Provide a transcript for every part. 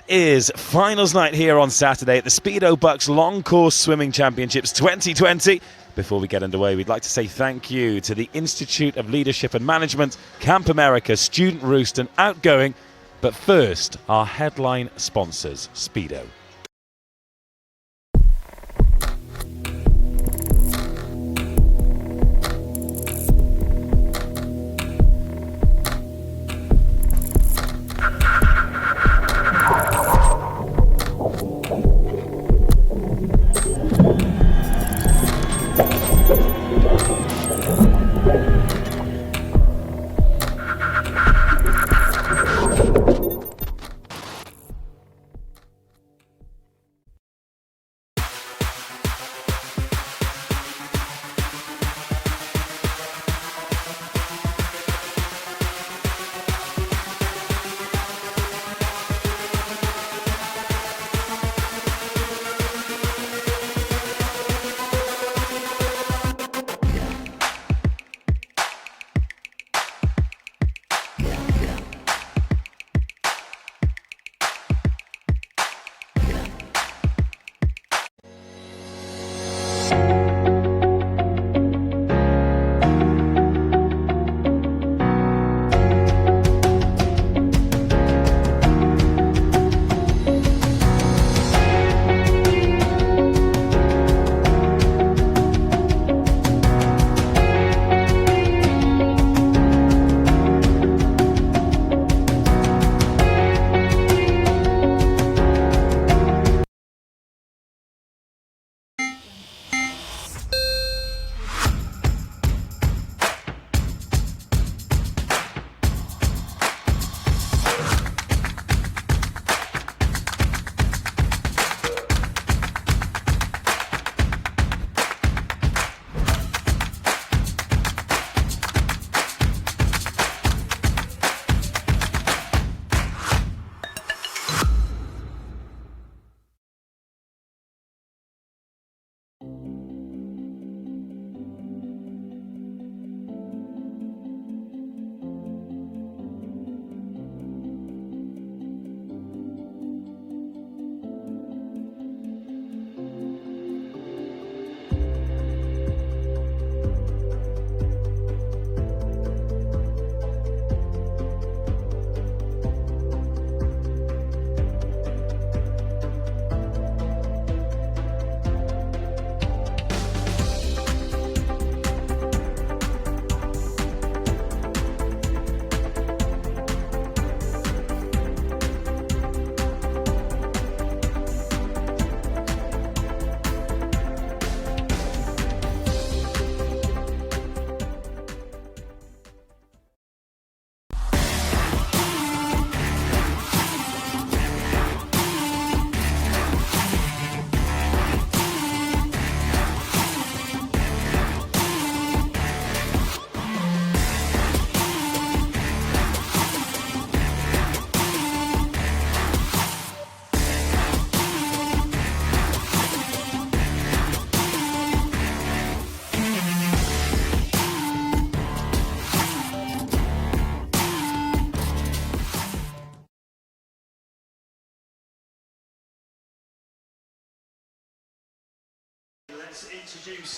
Is finals night here on Saturday at the Speedo BUCS Long Course Swimming Championships 2020. Before we get underway, we'd like to say thank you to the Institute of Leadership and Management, Camp America, Student Roost and Outgoing. But first, our headline sponsors, Speedo.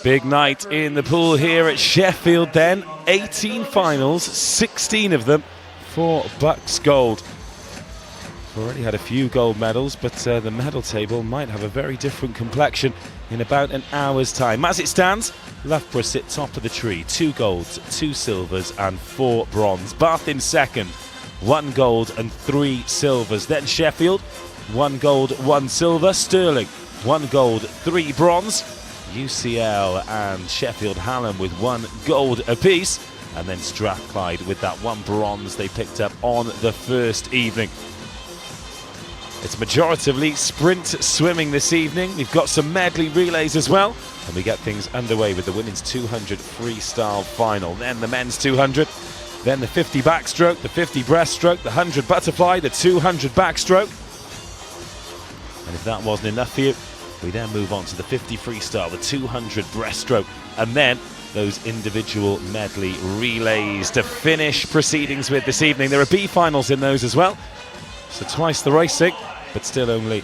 Big night in the pool here at Sheffield then. 18 finals, 16 of them for BUCS gold. We've already had a few gold medals, but the medal table might have a very different complexion in about an hour's time. As it stands, Loughborough sit top of the tree. 2 golds, 2 silvers and 4 bronze. Bath in second, 1 gold and 3 silvers. Then Sheffield, 1 gold, 1 silver. Stirling, 1 gold, 3 bronze. UCL and Sheffield Hallam with 1 gold apiece. And then Strathclyde with that 1 bronze they picked up on the first evening. It's majoritively sprint swimming this evening. We've got some medley relays as well. And we get things underway with the women's 200 freestyle final. Then the men's 200. Then the 50 backstroke, the 50 breaststroke, the 100 butterfly, the 200 backstroke. And if that wasn't enough for you, we then move on to the 50 freestyle, the 200 breaststroke, and then those individual medley relays to finish proceedings with this evening. There are B finals in those as well, so twice the racing, but still only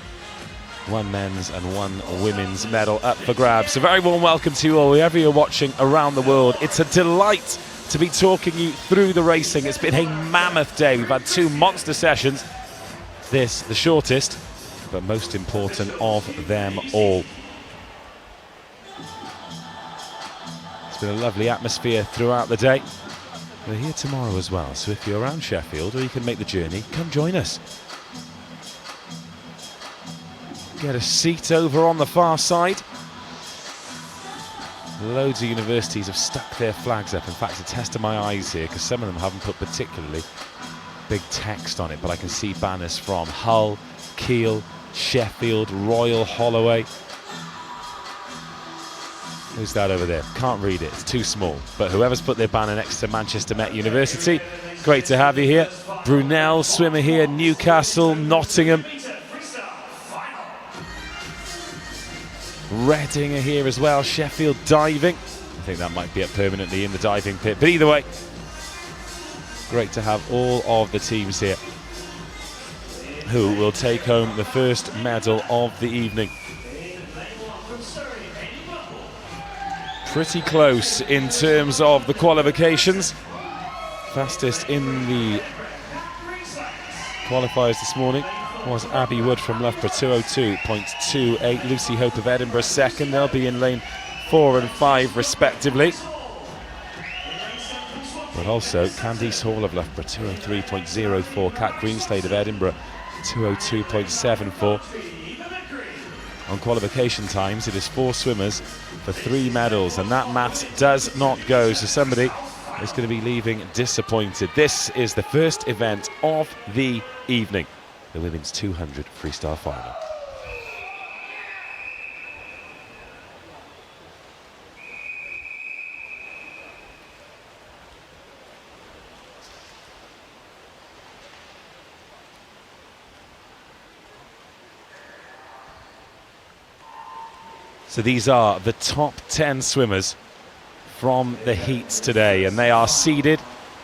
1 men's and 1 women's medal up for grabs. So very warm welcome to you all, wherever you're watching around the world. It's a delight to be talking you through the racing. It's been a mammoth day. We've had 2 monster sessions. This, the shortest, but most important of them all. It's been a lovely atmosphere throughout the day. We're here tomorrow as well, so if you're around Sheffield or you can make the journey, come join us. Get a seat over on the far side. Loads of universities have stuck their flags up. In fact, a test of my eyes here, because some of them haven't put particularly big text on it, but I can see banners from Hull, Kiel, Sheffield, Royal Holloway. Who's that over there? Can't read it, it's too small. But whoever's put their banner next to Manchester Met University, great to have you here. Brunel, swimmer here, Newcastle, Nottingham. Reading are here as well, Sheffield diving. I think that might be up permanently in the diving pit. But either way, great to have all of the teams here who will take home the first medal of the evening. Pretty close in terms of the qualifications. Fastest in the qualifiers this morning was Abby Wood from Loughborough, 202.28. Lucy Hope of Edinburgh second. They'll be in lane 4 and 5 respectively. But also Candice Hall of Loughborough, 203.04. Kat Greenslade of Edinburgh, 202.74. On qualification times, it is 4 swimmers for 3 medals, and that maths does not go, so somebody is going to be leaving disappointed. This is the first event of the evening, the women's 200 freestyle final. So these are the top 10 swimmers from the heats today, and they are seeded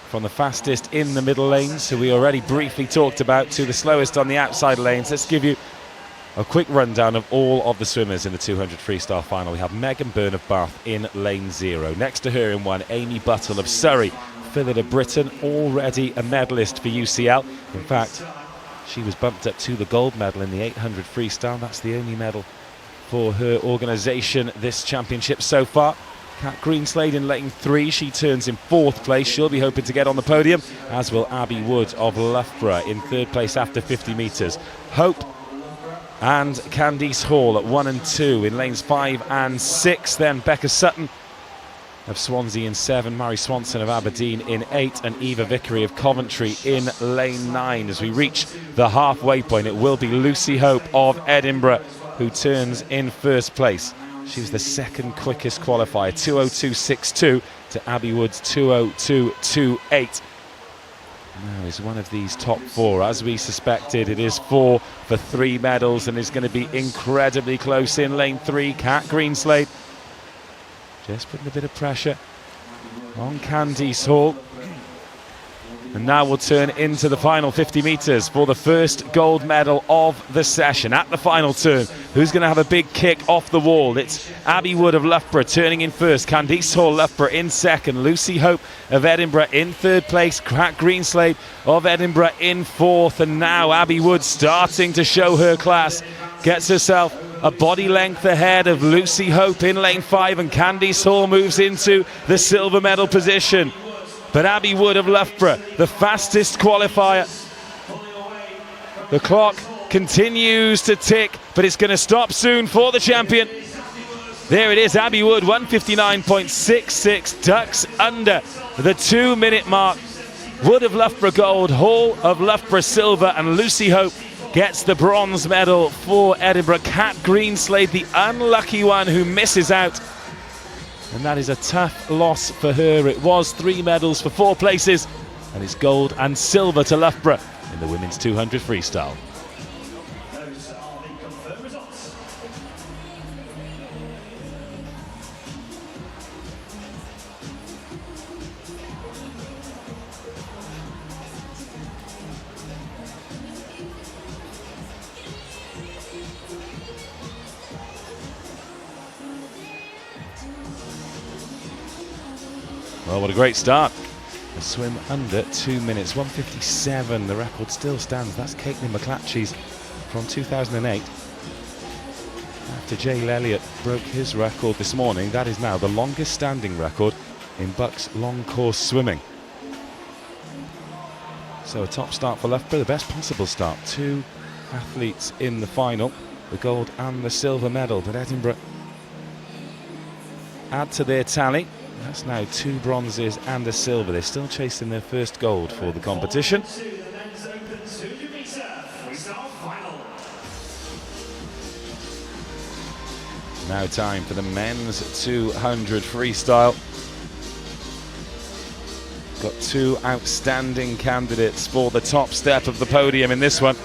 from the fastest in the middle lanes, who we already briefly talked about, to the slowest on the outside lanes. Let's give you a quick rundown of all of the swimmers in the 200 freestyle final. We have Megan Byrne of Bath in lane 0. Next to her in 1, Amy Buttle of Surrey. Phillida of Britain, already a medalist for UCL. In fact, she was bumped up to the gold medal in the 800 freestyle. That's the only medal for her organisation this championship so far. Kat Greenslade in lane 3, she turns in 4th place. She'll be hoping to get on the podium, as will Abby Wood of Loughborough in 3rd place after 50 metres. Hope and Candice Hall at 1 and 2 in lanes 5 and 6. Then Becca Sutton of Swansea in 7, Mary Swanson of Aberdeen in 8, and Eva Vickery of Coventry in lane 9. As we reach the halfway point, it will be Lucy Hope of Edinburgh who turns in 1st place. She was the 2nd quickest qualifier, 2:02.62 to Abby Wood's 2:02.28. Now is one of these top 4. As we suspected, it is 4 for 3 medals and is going to be incredibly close in lane 3. Kat Greenslade just putting a bit of pressure on Candice Hall. And now we'll turn into the final 50 metres for the first gold medal of the session. At the final turn, who's going to have a big kick off the wall? It's Abby Wood of Loughborough turning in first, Candice Hall Loughborough in second, Lucy Hope of Edinburgh in third place, Kat Greenslade of Edinburgh in fourth, and now Abby Wood starting to show her class, gets herself a body length ahead of Lucy Hope in lane 5, and Candice Hall moves into the silver medal position. But Abby Wood of Loughborough, the fastest qualifier. The clock continues to tick, but it's going to stop soon for the champion. There it is, Abby Wood, 1:59.66, ducks under the 2-minute mark. Wood of Loughborough gold, Hall of Loughborough silver, and Lucy Hope gets the bronze medal for Edinburgh. Kat Greenslade, the unlucky one who misses out. And that is a tough loss for her. It was 3 medals for 4 places, and it's gold and silver to Loughborough in the women's 200 freestyle. Well, what a great start. A swim under 2 minutes, 1:57. The record still stands. That's Caitlin McClatchy's from 2008. After Jay Elliott broke his record this morning, that is now the longest standing record in BUCS long course swimming. So a top start for Loughborough, the best possible start. 2 athletes in the final, the gold and the silver medal. But Edinburgh add to their tally. That's now 2 bronzes and a silver. They're still chasing their first gold for the competition. Now time for the men's 200 freestyle. Got 2 outstanding candidates for the top step of the podium in this one.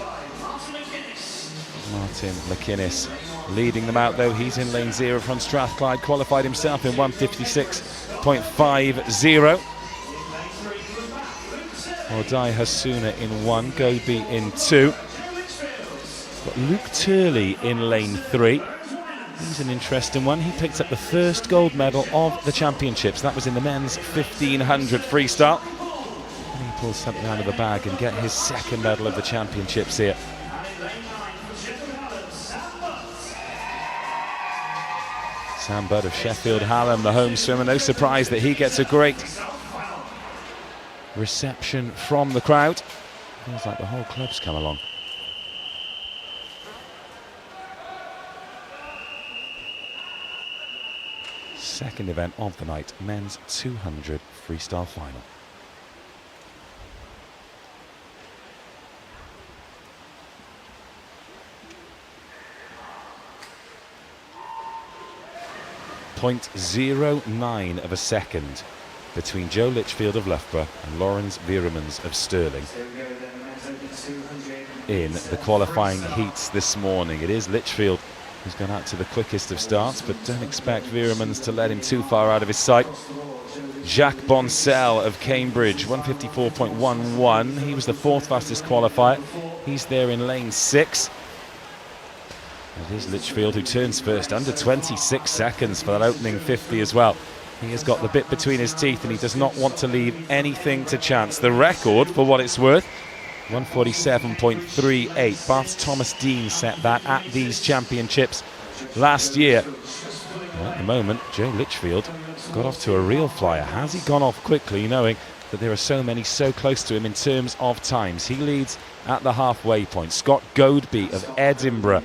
Martin McInnes leading them out, though. He's in lane 0 from Strathclyde, qualified himself in 1:56.50. Ordai Hasuna in 1, Gobi in 2. Got Luke Turley in lane 3. He's an interesting one. He picked up the first gold medal of the championships. That was in the men's 1500 freestyle. And he pulls something out of the bag and get his second medal of the championships here. Sam Budd of Sheffield Hallam, the home swimmer. No surprise that he gets a great reception from the crowd. Feels like the whole club's come along. Second event of the night, men's 200 freestyle final. .09 of a second between Joe Litchfield of Loughborough and Lawrence Veeremans of Stirling in the qualifying heats this morning. It is Litchfield who's gone out to the quickest of starts, but don't expect Veeremans to let him too far out of his sight. Jacques Boncel of Cambridge, 1:54.11. He was the 4th fastest qualifier. He's there in lane 6. It is Litchfield who turns first, under 26 seconds for that opening 50 as well. He has got the bit between his teeth and he does not want to leave anything to chance. The record, for what it's worth, 1:47.38. Bath's Thomas Dean set that at these championships last year. Well, at the moment, Joe Litchfield got off to a real flyer. Has he gone off quickly, knowing that there are so many so close to him in terms of times? He leads at the halfway point. Scott Goadby of Edinburgh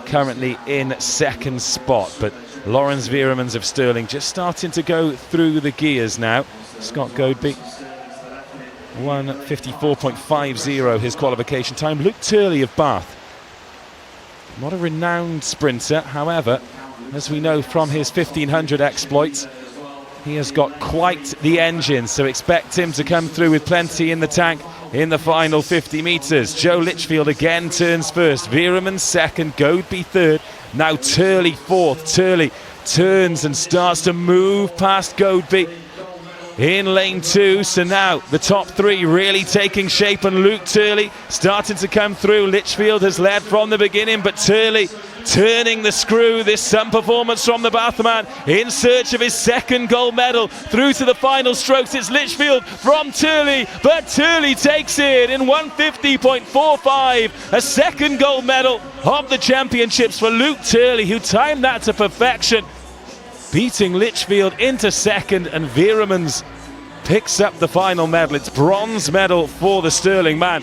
currently in 2nd spot, but Lawrence Veeremans of Stirling just starting to go through the gears now. Scott Goadby, 1:54.50 his qualification time. Luke Turley of Bath, not a renowned sprinter, however, as we know from his 1500 exploits, he has got quite the engine, so expect him to come through with plenty in the tank in the final 50 metres. Joe Litchfield again turns first, Veeremans second, Goadby third, now Turley fourth. Turley turns and starts to move past Goadby. in lane 2. So now the top 3 really taking shape, and Luke Turley starting to come through. Lichfield has led from the beginning, but Turley turning the screw. This some performance from the Bathman in search of his second gold medal. Through to the final strokes, it's Lichfield from Turley, but Turley takes it in 150.45, a second gold medal of the championships for Luke Turley, who timed that to perfection, beating Lichfield into second, and Veeremans picks up the final medal. It's bronze medal for the Sterling man.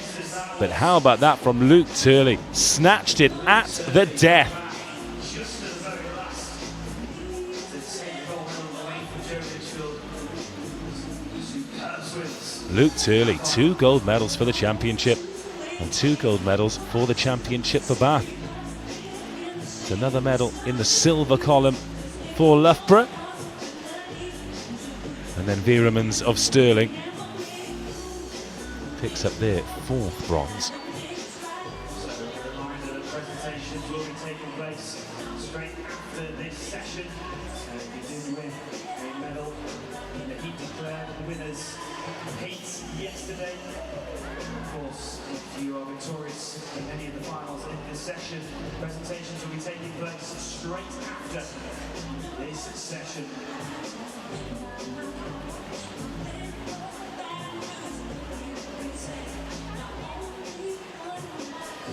But how about that from Luke Turley? Snatched it at the death. Luke Turley, 2 gold medals for the championship and 2 gold medals for the championship for Bath. It's another medal in the silver column for Loughborough. And then Veeremans of Stirling picks up their 4th bronze. So a reminder that presentations will be taking place straight after this session. If you do win a medal in the heat declared the winners heats yesterday. Of course, if you are victorious in any of the finals in this session, presentations will be taking place straight after this session.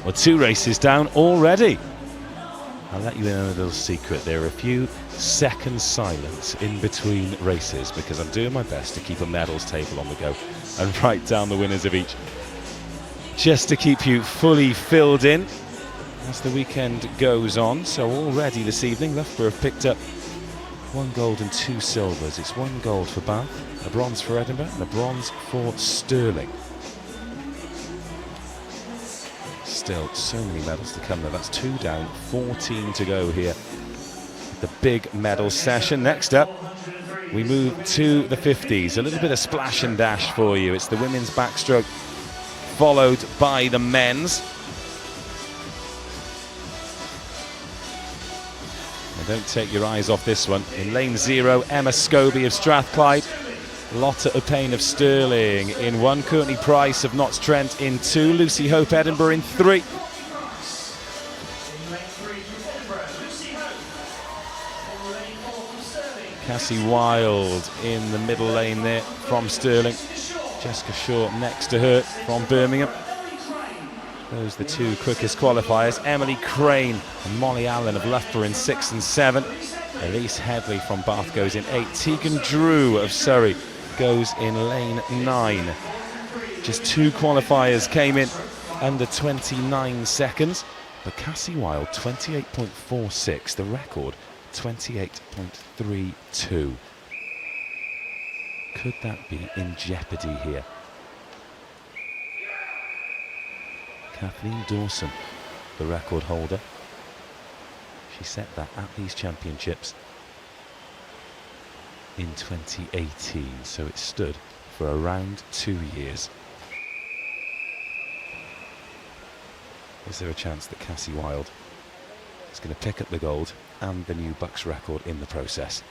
Well, 2 races down already. I'll let you in on a little secret. There are a few seconds silence in between races because I'm doing my best to keep a medals table on the go and write down the winners of each, just to keep you fully filled in as the weekend goes on. So already this evening, Loughborough have picked up 1 gold and 2 silvers. It's 1 gold for Bath, a bronze for Edinburgh, and a bronze for Stirling. Still so many medals to come though. That's 2 down, 14 to go here. The big medal session. Next up, we move to the 50s. A little bit of splash and dash for you. It's the women's backstroke, followed by the men's. And don't take your eyes off this one. In lane 0, Emma Scobie of Strathclyde. Lotta O'Payne of Stirling in 1, Courtney Price of Notts Trent in 2, Lucy Hope Edinburgh in 3. Cassie Wilde in the middle lane there from Stirling. Jessica Shaw next to her from Birmingham. Those are the 2 quickest qualifiers. Emily Crane and Molly Allen of Loughborough in 6 and 7. Elise Headley from Bath goes in 8. Tegan Drew of Surrey goes in lane 9. Just 2 qualifiers came in under 29 seconds, but Cassie Wilde 28.46, the record 28.32. Could that be in jeopardy here? Kathleen Dawson, the record holder. She set that at these championships in 2018, so it stood for around 2 years. Is there a chance that Cassie Wilde is going to pick up the gold and the new BUCS record in the process?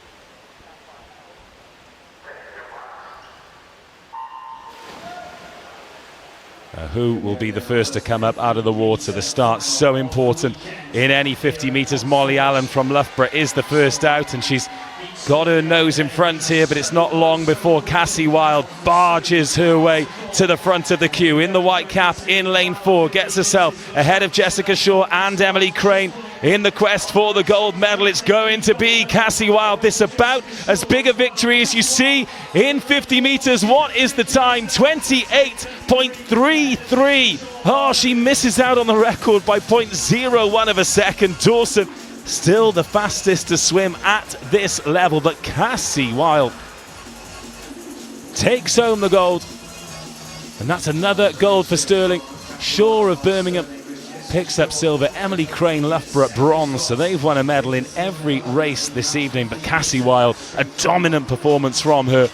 Who will be the first to come up out of the water? The start's so important in any 50 metres. Molly Allen from Loughborough is the first out, and she's got her nose in front here, but it's not long before Cassie Wilde barges her way to the front of the queue in the white cap in lane 4, gets herself ahead of Jessica Shaw and Emily Crane. In the quest for the gold medal, it's going to be Cassie Wilde. This about as big a victory as you see in 50 metres. What is the time? 28.33. Oh, she misses out on the record by 0.01 of a second. Dawson still the fastest to swim at this level, but Cassie Wilde takes home the gold. And that's another gold for Stirling. Shaw of Birmingham picks up silver. Emily Crane, Loughborough, bronze. So they've won a medal in every race this evening. But Cassie Wilde, a dominant performance from her.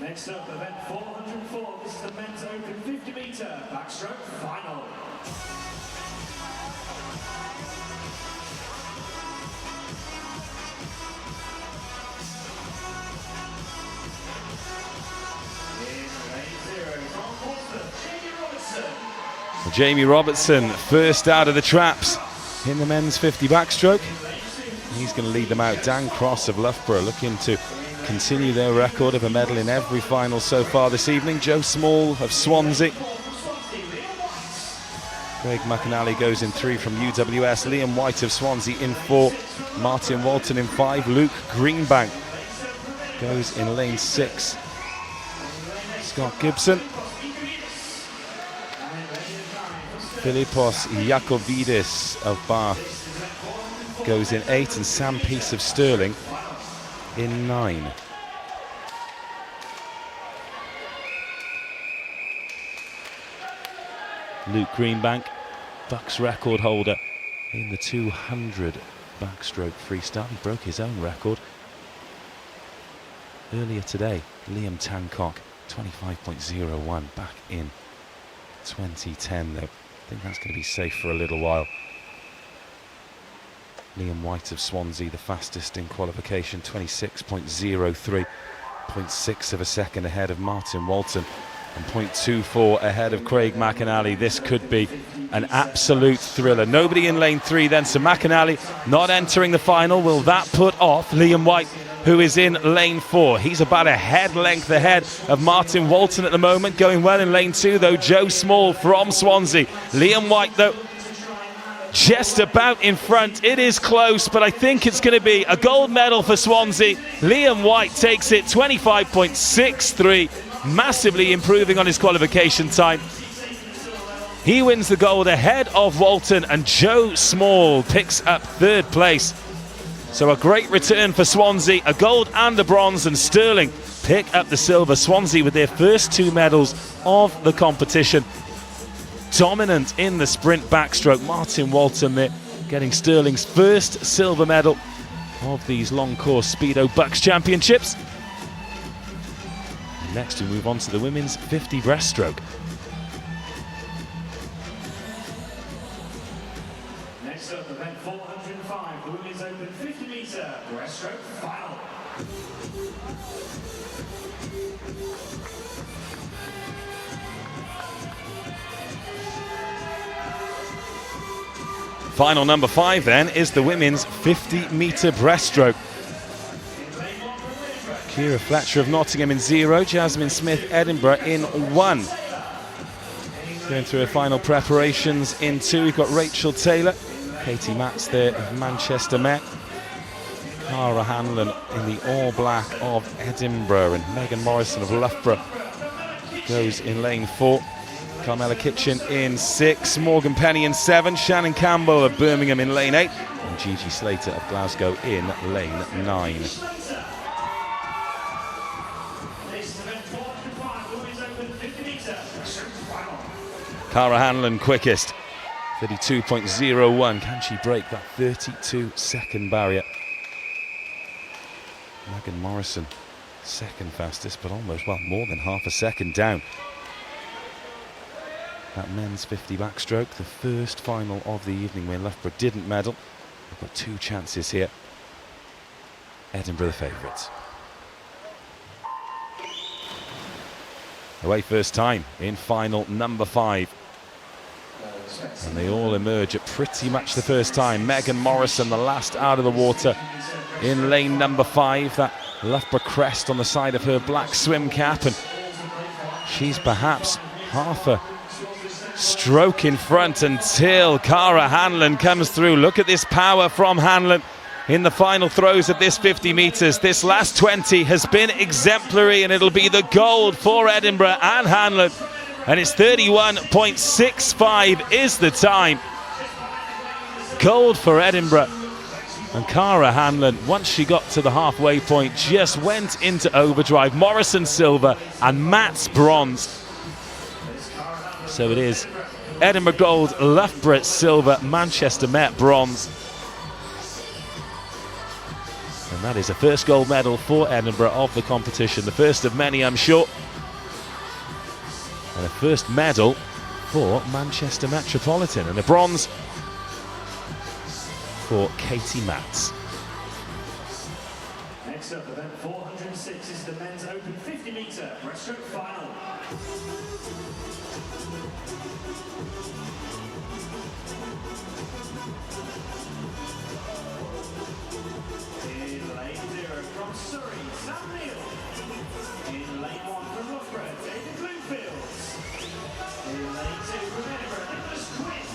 Next up, event 404. This is the men's open 50-meter backstroke final. Jamie Robertson, first out of the traps in the men's 50 backstroke. He's going to lead them out. Dan Cross of Loughborough looking to continue their record of a medal in every final so far this evening. Joe Small of Swansea. Craig McAnally goes in 3 from UWS. Liam White of Swansea in 4. Martin Walton in 5. Luke Greenbank goes in lane 6. Scott Gibson. Philippos Iacovidis of Bath goes in 8, and Sam Peace of Stirling in 9. Luke Greenbank, BUCS record holder in the 200 backstroke freestyle. He broke his own record earlier today. Liam Tancock, 25.01 back in 2010 though. I think that's going to be safe for a little while. Liam White of Swansea, the fastest in qualification, 26.03, 0.6 of a second ahead of Martin Walton, and 0.24 ahead of Craig McAnally. This could be an absolute thriller. Nobody in lane 3 then, so McAnally not entering the final. Will that put off Liam White, who is in lane 4? He's about a head length ahead of Martin Walton at the moment. Going well in lane 2 though, Joe Small from Swansea. Liam White though just about in front. It is close, but I think it's going to be a gold medal for Swansea. Liam White takes it, 25.63, massively improving on his qualification time. He wins the gold ahead of Walton, and Joe Small picks up 3rd place. So a great return for Swansea, a gold and a bronze, and Stirling pick up the silver. Swansea with their first 2 medals of the competition. Dominant in the sprint backstroke. Martin Walton there getting Stirling's first silver medal of these long course Speedo BUCS championships. And next we move on to the women's 50 breaststroke. Next up, event 405, the women's open 50-meter breaststroke final. Final number 5 then is the women's 50-meter breaststroke. Ciara Fletcher of Nottingham in 0, Jasmine Smith Edinburgh in 1. Going through her final preparations in 2, we've got Rachel Taylor, Katie Matz there of Manchester Met, Cara Hanlon in the all black of Edinburgh, and Megan Morrison of Loughborough goes in lane 4. Carmela Kitchen in 6, Morgan Penny in 7, Shannon Campbell of Birmingham in lane 8, and Gigi Slater of Glasgow in lane 9. Cara Hanlon quickest, 32.01. Can she break that 32-second barrier? Megan Morrison, 2nd fastest, but almost, well, more than half a second down. That men's 50 backstroke, the first final of the evening where Loughborough didn't medal. They've got 2 chances here. Edinburgh the favourites. Away first time in final number 5. And they all emerge at pretty much the first time. Megan Morrison, the last out of the water in lane number 5. That Loughborough crest on the side of her black swim cap, and she's perhaps half a stroke in front until Cara Hanlon comes through. Look at this power from Hanlon in the final throws of this 50 metres. This last 20 has been exemplary, and it'll be the gold for Edinburgh and Hanlon. And it's 31.65 is the time. Gold for Edinburgh. And Cara Hanlon, once she got to the halfway point, just went into overdrive. Morrison silver and Matt's bronze. So it is Edinburgh gold, Loughborough silver, Manchester Met bronze. And that is the first gold medal for Edinburgh of the competition, the first of many, I'm sure. And a first medal for Manchester Metropolitan, and a bronze for Katie Matz. Next up, event 406 is the men's open 50-metre breaststroke final. In lane 0 from Surrey, Sam Neal. In lane 1 from Loughborough, David Bloomfields. In lane 2 from Edinburgh, Nicholas Quinn.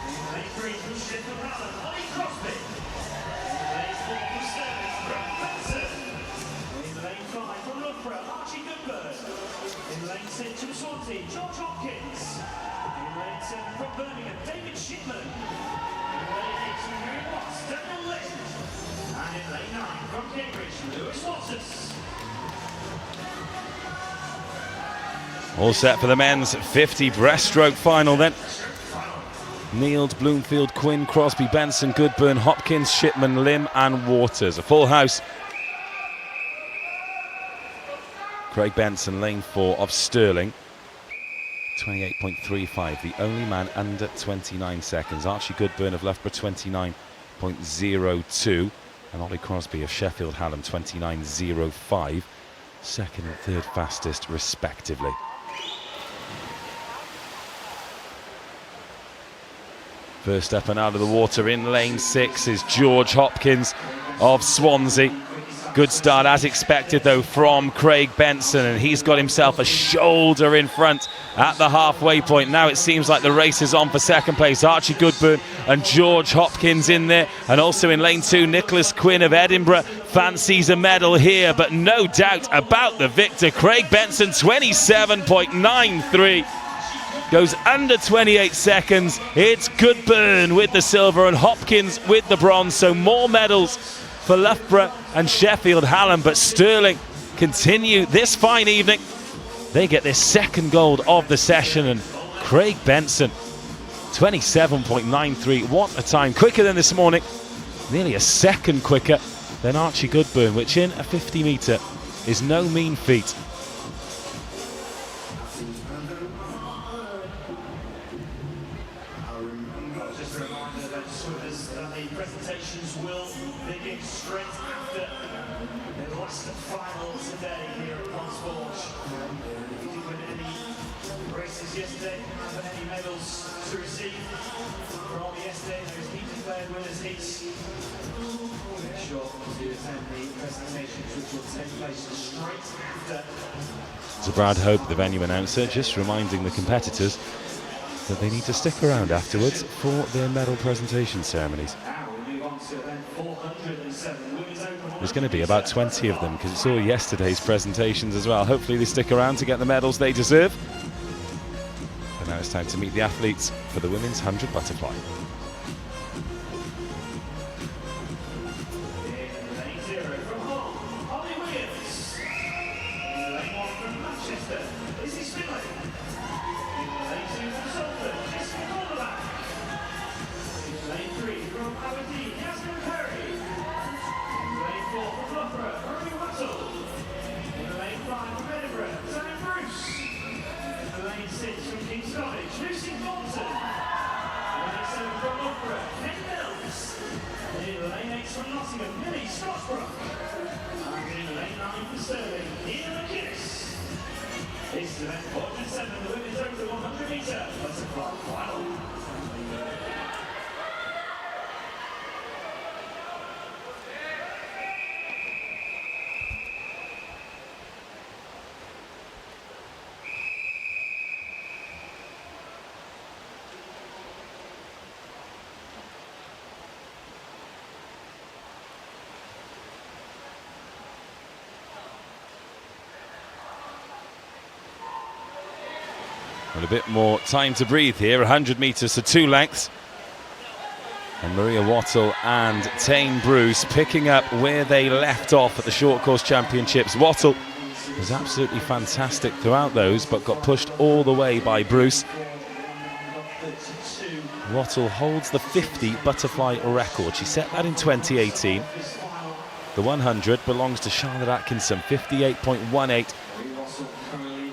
In lane 3 from Sheffield, Ollie Crosby. In lane 4 from Stirling, Greg Benson. In lane 5 from Loughborough, Archie Goodburn. In lane 6 from Swansea, George Hopkins. In lane 7 from Birmingham, David Shipman. In lane 8 from Harry Watts, Daniel Lynn. And in lane 9 from Cambridge, Lewis Waters. All set for the men's 50 breaststroke final then. Neald, Bloomfield, Quinn, Crosby, Benson, Goodburn, Hopkins, Shipman, Lim and Waters. A full house. Craig Benson, lane 4 of Stirling. 28.35, the only man under 29 seconds. Archie Goodburn of Loughborough, 29.02. And Ollie Crosby of Sheffield Hallam, 29.05. Second and third fastest, respectively. First up and out of the water in lane 6 is George Hopkins of Swansea. Good start as expected though from Craig Benson, and he's got himself a shoulder in front at the halfway point. Now it seems like the race is on for second place. Archie Goodburn and George Hopkins in there, and also in lane 2 Nicholas Quinn of Edinburgh fancies a medal here, but no doubt about the victor. Craig Benson, 27.93. Goes under 28 seconds. It's Goodburn with the silver and Hopkins with the bronze. So more medals for Loughborough and Sheffield Hallam, but Stirling continue this fine evening. They get their second gold of the session, and Craig Benson, 27.93. What a time. Quicker than this morning. Nearly a second quicker than Archie Goodburn, which in a 50-metre is no mean feat. Just a reminder that swimmers and the presentations will begin straight after the last final today here at Ponsforge. If you didn't win any races yesterday, have any medals to receive from yesterday, there's heat declared winners heats. Make sure to attend the presentations which will take place straight after. So Brad Hope, the venue announcer, just reminding the competitors that they need to stick around afterwards for their medal presentation ceremonies. There's going to be about 20 of them because it's all yesterday's presentations as well. Hopefully they stick around to get the medals they deserve. But now it's time to meet the athletes for the women's 100 butterfly. This is event 47, the women's over 100-metre butterfly final. Well, a bit more time to breathe here. 100 metres to 2 lengths. And Maria Wattle and Tane Bruce picking up where they left off at the Short Course Championships. Wattle was absolutely fantastic throughout those, but got pushed all the way by Bruce. Wattle holds the 50 butterfly record. She set that in 2018. The 100 belongs to Charlotte Atkinson, 58.18.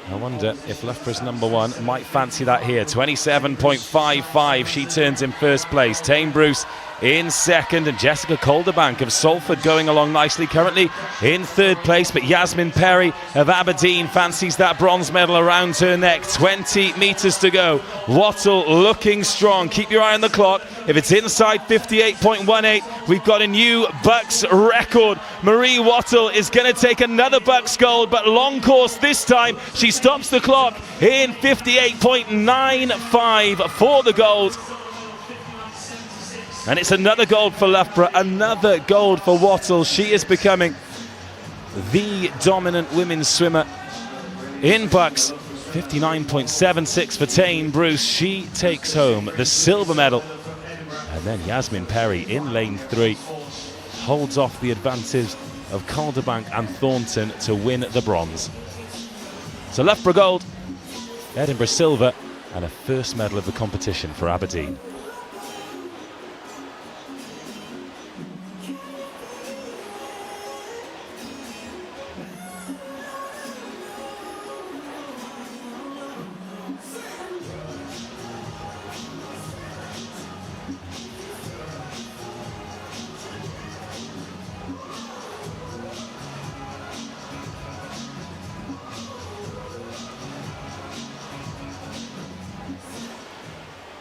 I wonder if Loughborough's number one might fancy that here. 27.55. She turns in first place. Tane Bruce in second, and Jessica Calderbank of Salford going along nicely, currently in third place. But Yasmin Perry of Aberdeen fancies that bronze medal around her neck. 20 metres to go. Wattle looking strong. Keep your eye on the clock. If it's inside 58.18, we've got a new BUCS record. Marie Wattle is going to take another BUCS gold, but long course this time. She stops the clock in 58.95 for the gold. And it's another gold for Loughborough, another gold for Wattle. She is becoming the dominant women's swimmer in BUCS. 59.76 for Tane Bruce. She takes home the silver medal. And then Yasmin Perry in lane 3 holds off the advances of Calderbank and Thornton to win the bronze. So Loughborough gold, Edinburgh silver, and a first medal of the competition for Aberdeen.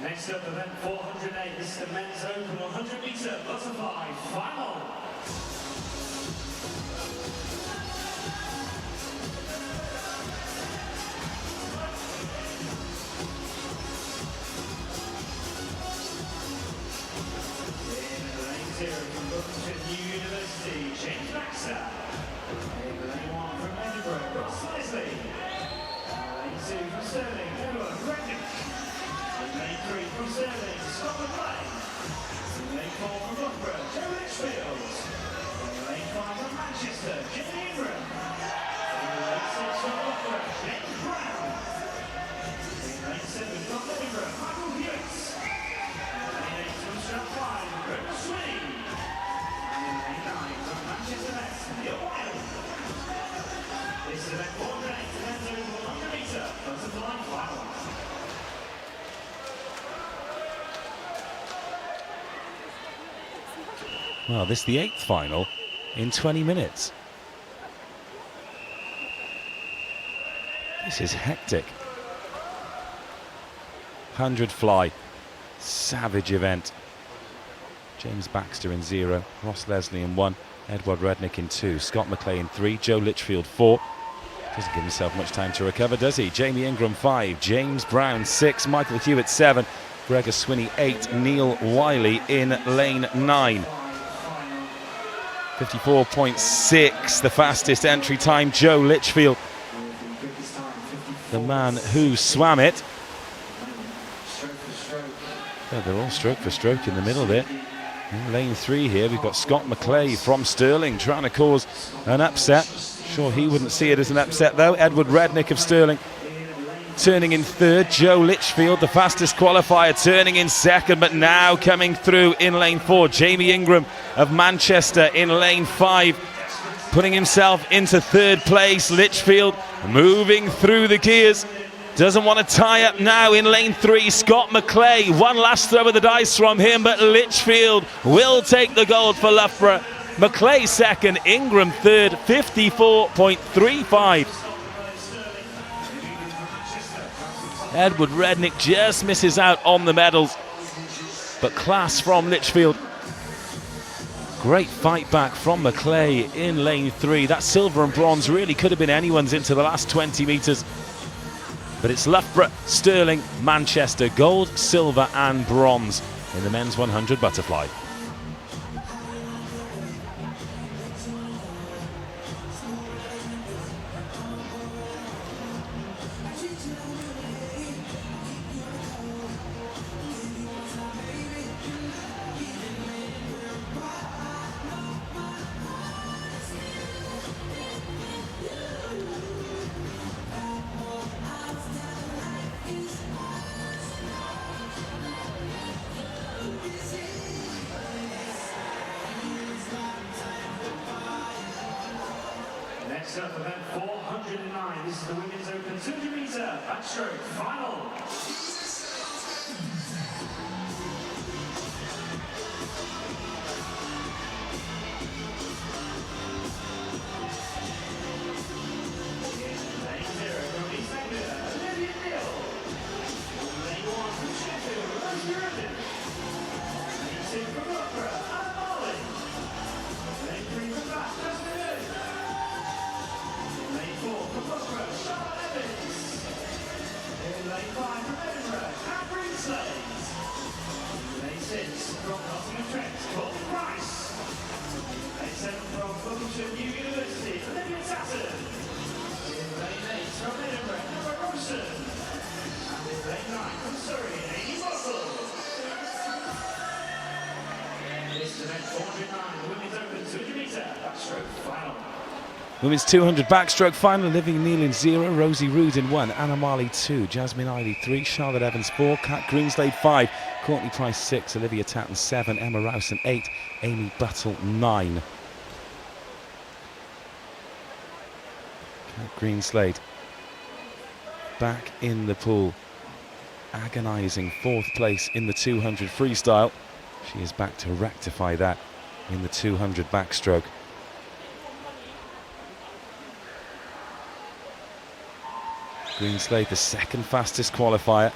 Next up, event 408. This is the men's open 100 metre butterfly final. In lane 0 from Bucks University, James Baxter. In lane 1 from Edinburgh, Ross Leslie. Lane 2 from Stirling, Edward Reddick. Lane 3 from Stirling, Scotland Lane. Lane 4 from Loughborough, Joe Litchfield. Lane 5 from Manchester, Jenny Ingram. Lane 6 from Loughborough, James Brown. Lane 7 from Edinburgh, Michael Hughes. Lane 8 from Strathclyde, Greg Sweeney. And lane 9 from Manchester West, Neil Wilde. This is event 408, the men's over 100 metre butterfly final. Well, this is the 8th final in 20 minutes. This is hectic. 100 fly, savage event. James Baxter in 0, Ross Leslie in 1, Edward Rednick in 2, Scott McClay in 3, Joe Litchfield 4. Doesn't give himself much time to recover, does he? Jamie Ingram 5, James Brown 6, Michael Hewitt 7, Gregor Swinney 8, Neil Wiley in lane 9. 54.6, the fastest entry time, Joe Litchfield, the man who swam it. Yeah, they're all stroke for stroke in the middle there. In lane 3 here, we've got Scott McClay from Stirling trying to cause an upset. Sure, he wouldn't see it as an upset though. Edward Rednick of Stirling turning in 3rd. Joe Litchfield, the fastest qualifier, turning in 2nd, but now coming through in lane 4. Jamie Ingram of Manchester in lane 5, putting himself into 3rd place. Litchfield moving through the gears. Doesn't want to tie up now in lane 3. Scott McClay, one last throw of the dice from him, but Litchfield will take the gold for Loughborough. McClay 2nd, Ingram 3rd, 54.35. Edward Rednick just misses out on the medals, but class from Litchfield. Great fight back from McClay in lane 3. That silver and bronze really could have been anyone's into the last 20 metres. But it's Loughborough, Stirling, Manchester, gold, silver and bronze in the men's 100 butterfly. Next up, event 409. This is the Women's Open 200 meter backstroke final. Women's 200 backstroke final, Olivia Neal in 0, Rosie Rood in 1, Anna Marley 2, Jasmine Eiley 3, Charlotte Evans 4, Kat Greenslade 5, Courtney Price 6, Olivia Tatton 7, Emma Rowson 8, Amy Buttle 9. Kat Greenslade back in the pool, agonising 4th place in the 200 freestyle. She is back to rectify that in the 200 backstroke. Greenslade, the second fastest qualifier.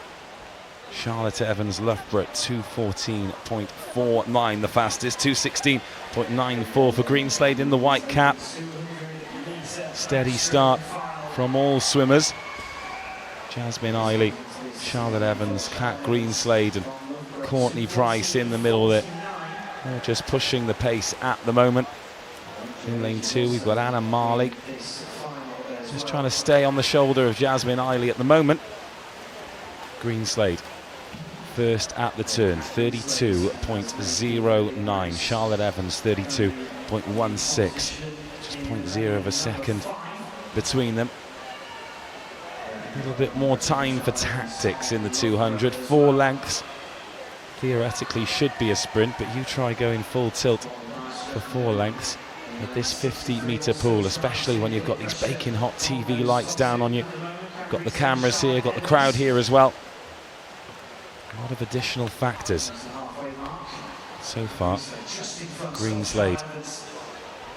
Charlotte Evans Loughborough 2:14.49, the fastest. 2:16.94 for Greenslade in the white cap. Steady start from all swimmers. Jasmine Eiley, Charlotte Evans, Kat Greenslade and Courtney Price in the middle there. They're just pushing the pace at the moment. In lane 2 we've got Anna Marley. Just trying to stay on the shoulder of Jasmine Eiley at the moment. Greenslade first at the turn, 32.09. Charlotte Evans 32.16. Just 0.0 of a second between them. A little bit more time for tactics in the 200. 4 lengths. Theoretically should be a sprint, but you try going full tilt for 4 lengths at this 50-metre pool, especially when you've got these baking hot TV lights down on you. Got the cameras here, got the crowd here as well. A lot of additional factors. So far, Greenslade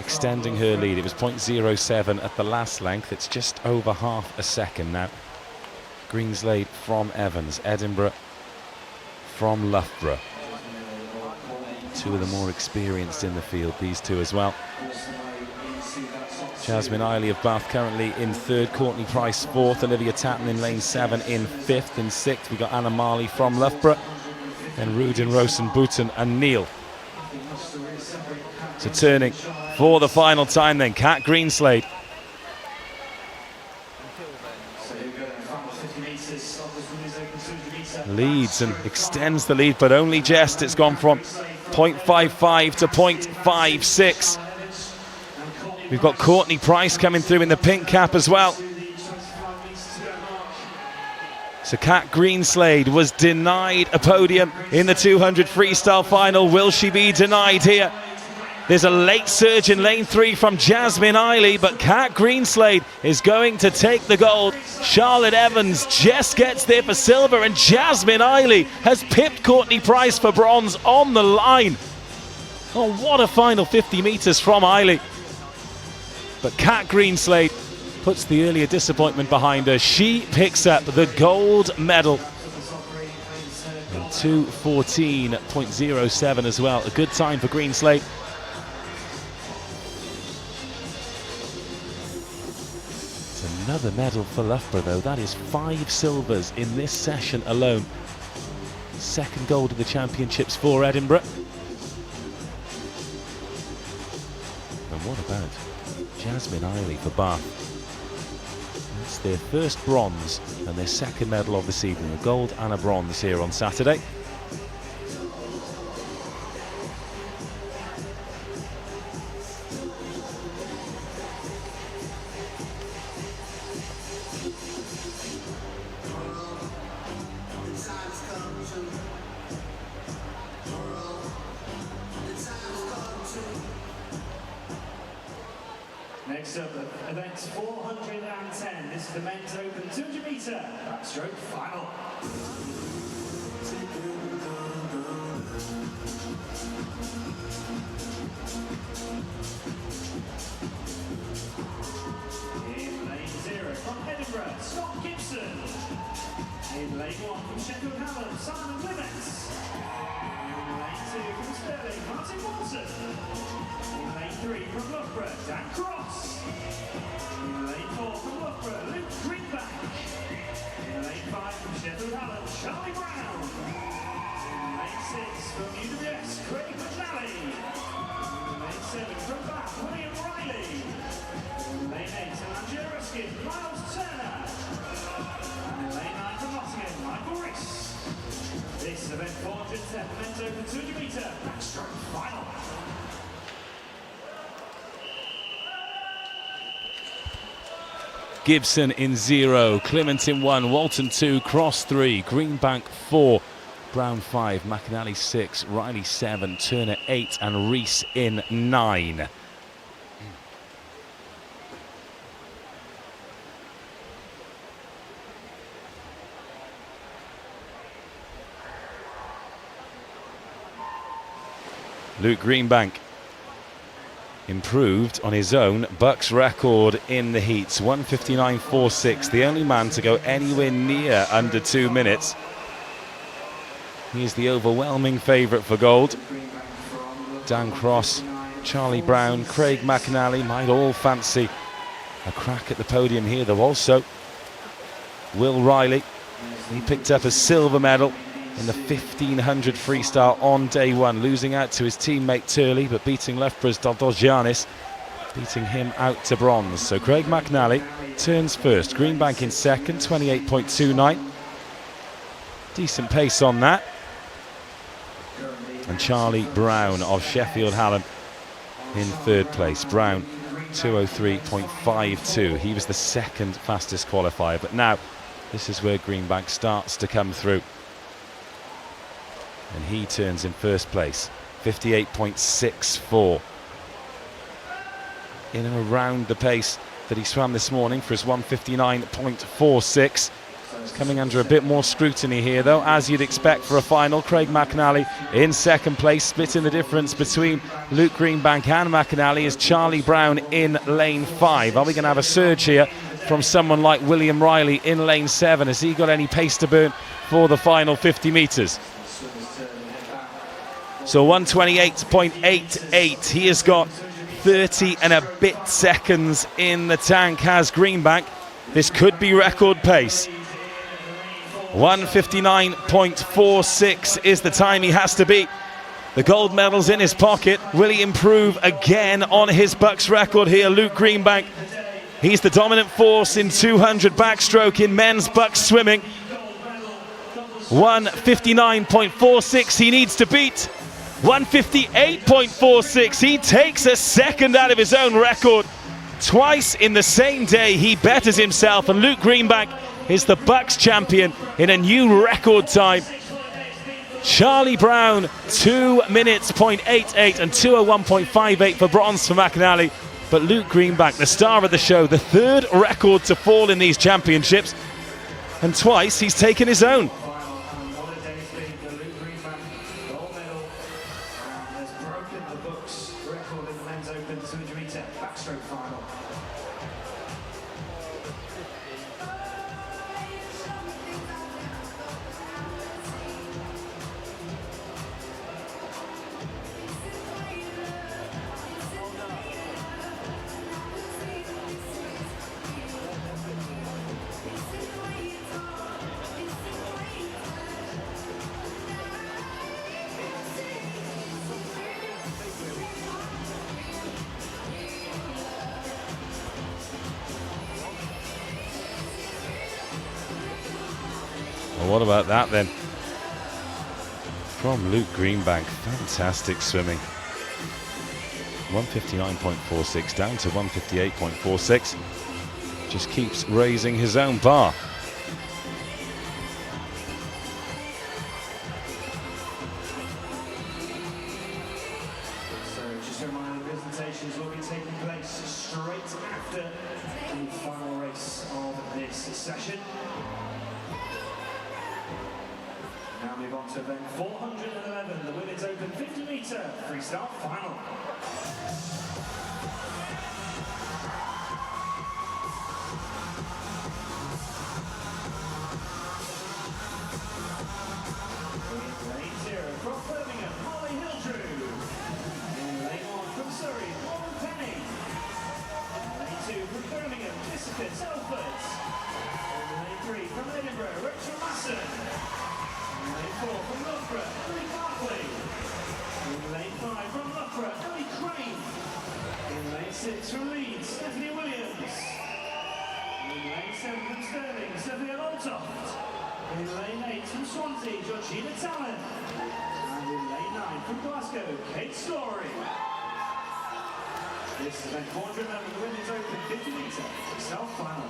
extending her lead. It was 0.07 at the last length. It's just over half a second now. Greenslade from Evans, Edinburgh from Loughborough. 2 of the more experienced in the field, these 2 as well. Jasmine Eiley of Bath currently in 3rd, Courtney Price 4th, Olivia Tatton in lane 7 in 5th. In 6th we've got Anna Marley from Loughborough, then Rudin, Rosen, Booton and Neal. So turning for the final time then, Kat Greenslade. Leads and extends the lead, but only just. It's gone from 0.55 to 0.56. We've got Courtney Price coming through in the pink cap as well. So Kat Greenslade was denied a podium in the 200 freestyle final. Will she be denied here? There's a late surge in lane 3 from Jasmine Eiley, but Kat Greenslade is going to take the gold. Charlotte Evans just gets there for silver, and Jasmine Eiley has pipped Courtney Price for bronze on the line. Oh, what a final 50 metres from Eiley. But Kat Greenslade puts the earlier disappointment behind her. She picks up the gold medal. 2:14.07 as well. A good time for Greenslade. Another medal for Loughborough though. That is 5 silvers in this session alone. 2nd gold of the championships for Edinburgh. And what about Jasmine Eiley for Bath? That's their first bronze and their 2nd medal of the season. A gold and a bronze here on Saturday. Next Next up, event 410. This is the men's open 200 metre backstroke final. In lane 0 from Edinburgh, Scott Gibson. In lane 1 from Sheffield, Simon Limets. In lane 2 from Stirling, Martin Walton. In lane 3 from Loughborough, Dan Cross. In lane 4 from Loughborough, Luke Greenbank. In lane 5 from Sheffield, Charlie Brown. In lane 6 from BUCS, Craig McNally. In lane 7 from Bath, William Riley. In lane 8 from Angela Ruskin, Miles Turner. And in lane 9 from Nottingham, Michael Rees. This is event 410, men's open 200 metre backstroke final. Gibson in 0, Clement in 1, Walton 2, Cross 3, Greenbank 4, Brown 5, McAnally 6, Riley 7, Turner 8 and Rees in 9. Luke Greenbank improved on his own BUCS record in the heats, 1:59.46, the only man to go anywhere near under 2 minutes. He is the overwhelming favourite for gold. Dan Cross, Charlie Brown, Craig McAnally might all fancy a crack at the podium here, though also Will Riley. He picked up a silver medal in the 1500 freestyle on day 1, losing out to his teammate Turley, but beating Loughborough's Dodgianis, beating him out to bronze. So Craig McAnally turns first, Greenbank in second, 28.29. Decent pace on that. And Charlie Brown of Sheffield Hallam in third place. Brown 2:03.52. He was the second fastest qualifier, but now this is where Greenbank starts to come through. And he turns in first place, 58.64. In and around the pace that he swam this morning for his 1:59.46. He's coming under a bit more scrutiny here, though, as you'd expect for a final. Craig McAnally in second place, splitting the difference between Luke Greenbank and McAnally is Charlie Brown in lane 5. Are we going to have a surge here from someone like William Riley in lane 7? Has he got any pace to burn for the final 50 metres? So 1:28.88. He has got 30 and a bit seconds in the tank, has Greenbank. This could be record pace. 1:59.46 is the time he has to beat. The gold medal's in his pocket. Will he improve again on his BUCS record here? Luke Greenbank, he's the dominant force in 200 backstroke in men's BUCS swimming. 1:59.46 he needs to beat. 1:58.46. He takes a second out of his own record. Twice in the same day he betters himself, and Luke Greenbank is the BUCS champion in a new record time. Charlie Brown 2:88 and 2:01.58 for bronze for McAnally, but Luke Greenbank, the star of the show, the third record to fall in these championships, and twice he's taken his own. Well, what about that then? From Luke Greenbank, fantastic swimming. 1:59.46 down to 1:58.46. Just keeps raising his own bar. So just a reminder, the presentations will be taking place straight after after the final race of this session. Now move on to event 411, the Women's Open 50-metre freestyle final. In lane 0 from Birmingham, Holly Hildrew. In lane 1 from Surrey, Lauren Penny. In lane 2 from Birmingham, Jessica Telford. In lane 3 from Edinburgh, Rachel Masson. In lane 4 from Loughborough, Ellie Barkley. In lane 5 from Loughborough, Ellie Crane. In lane 6 from Leeds, Stephanie Williams. In lane 7 from Stirling, Sophia Loltoft. In lane 8 from Swansea, Georgina Talon. And in lane 9 from Glasgow, Kate Story. This is event 411, the Women's Open 50-metre freestyle final.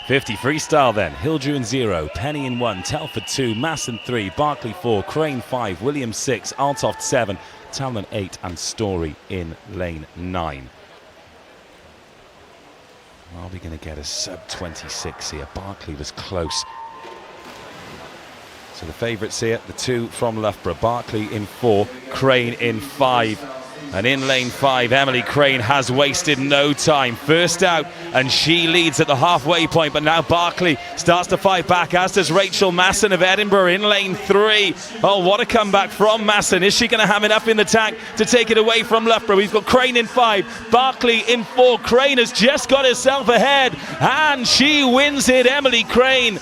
50 freestyle then. Hildrew in 0, Penny in 1, Telford 2, Masson 3, Barkley 4, Crane 5, Williams 6, Altoft 7, Talon 8 and Story in lane 9. Are we going to get a sub-26 here? Barkley was close. So the favourites here, the 2 from Loughborough, Barkley in 4, Crane in 5. And in lane 5, Emily Crane has wasted no time. First out, and she leads at the halfway point, but now Barkley starts to fight back, as does Rachel Masson of Edinburgh in lane 3. Oh, what a comeback from Masson. Is she going to have enough in the tank to take it away from Loughborough? We've got Crane in 5, Barkley in 4. Crane has just got herself ahead, and she wins it, Emily Crane,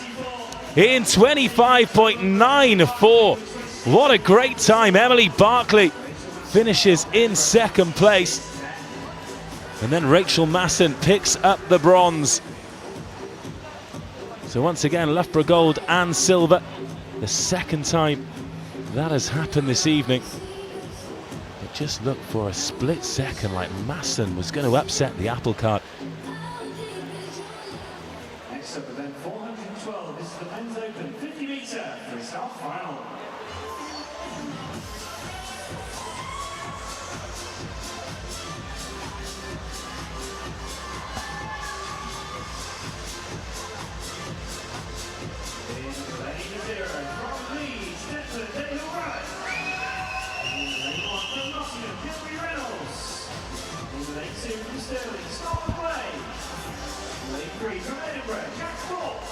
in 25.94. What a great time. Emily Barkley finishes in second place, and then Rachel Masson picks up the bronze. So once again, Loughborough gold and silver, the second time that has happened this evening. It just looked for a split second like Masson was going to upset the apple cart. Next up, event 412, this is the Men's Open 50-metre freestyle final. Sterling, Scotland Way. Lane 3 from Edinburgh, Jack Thorpe.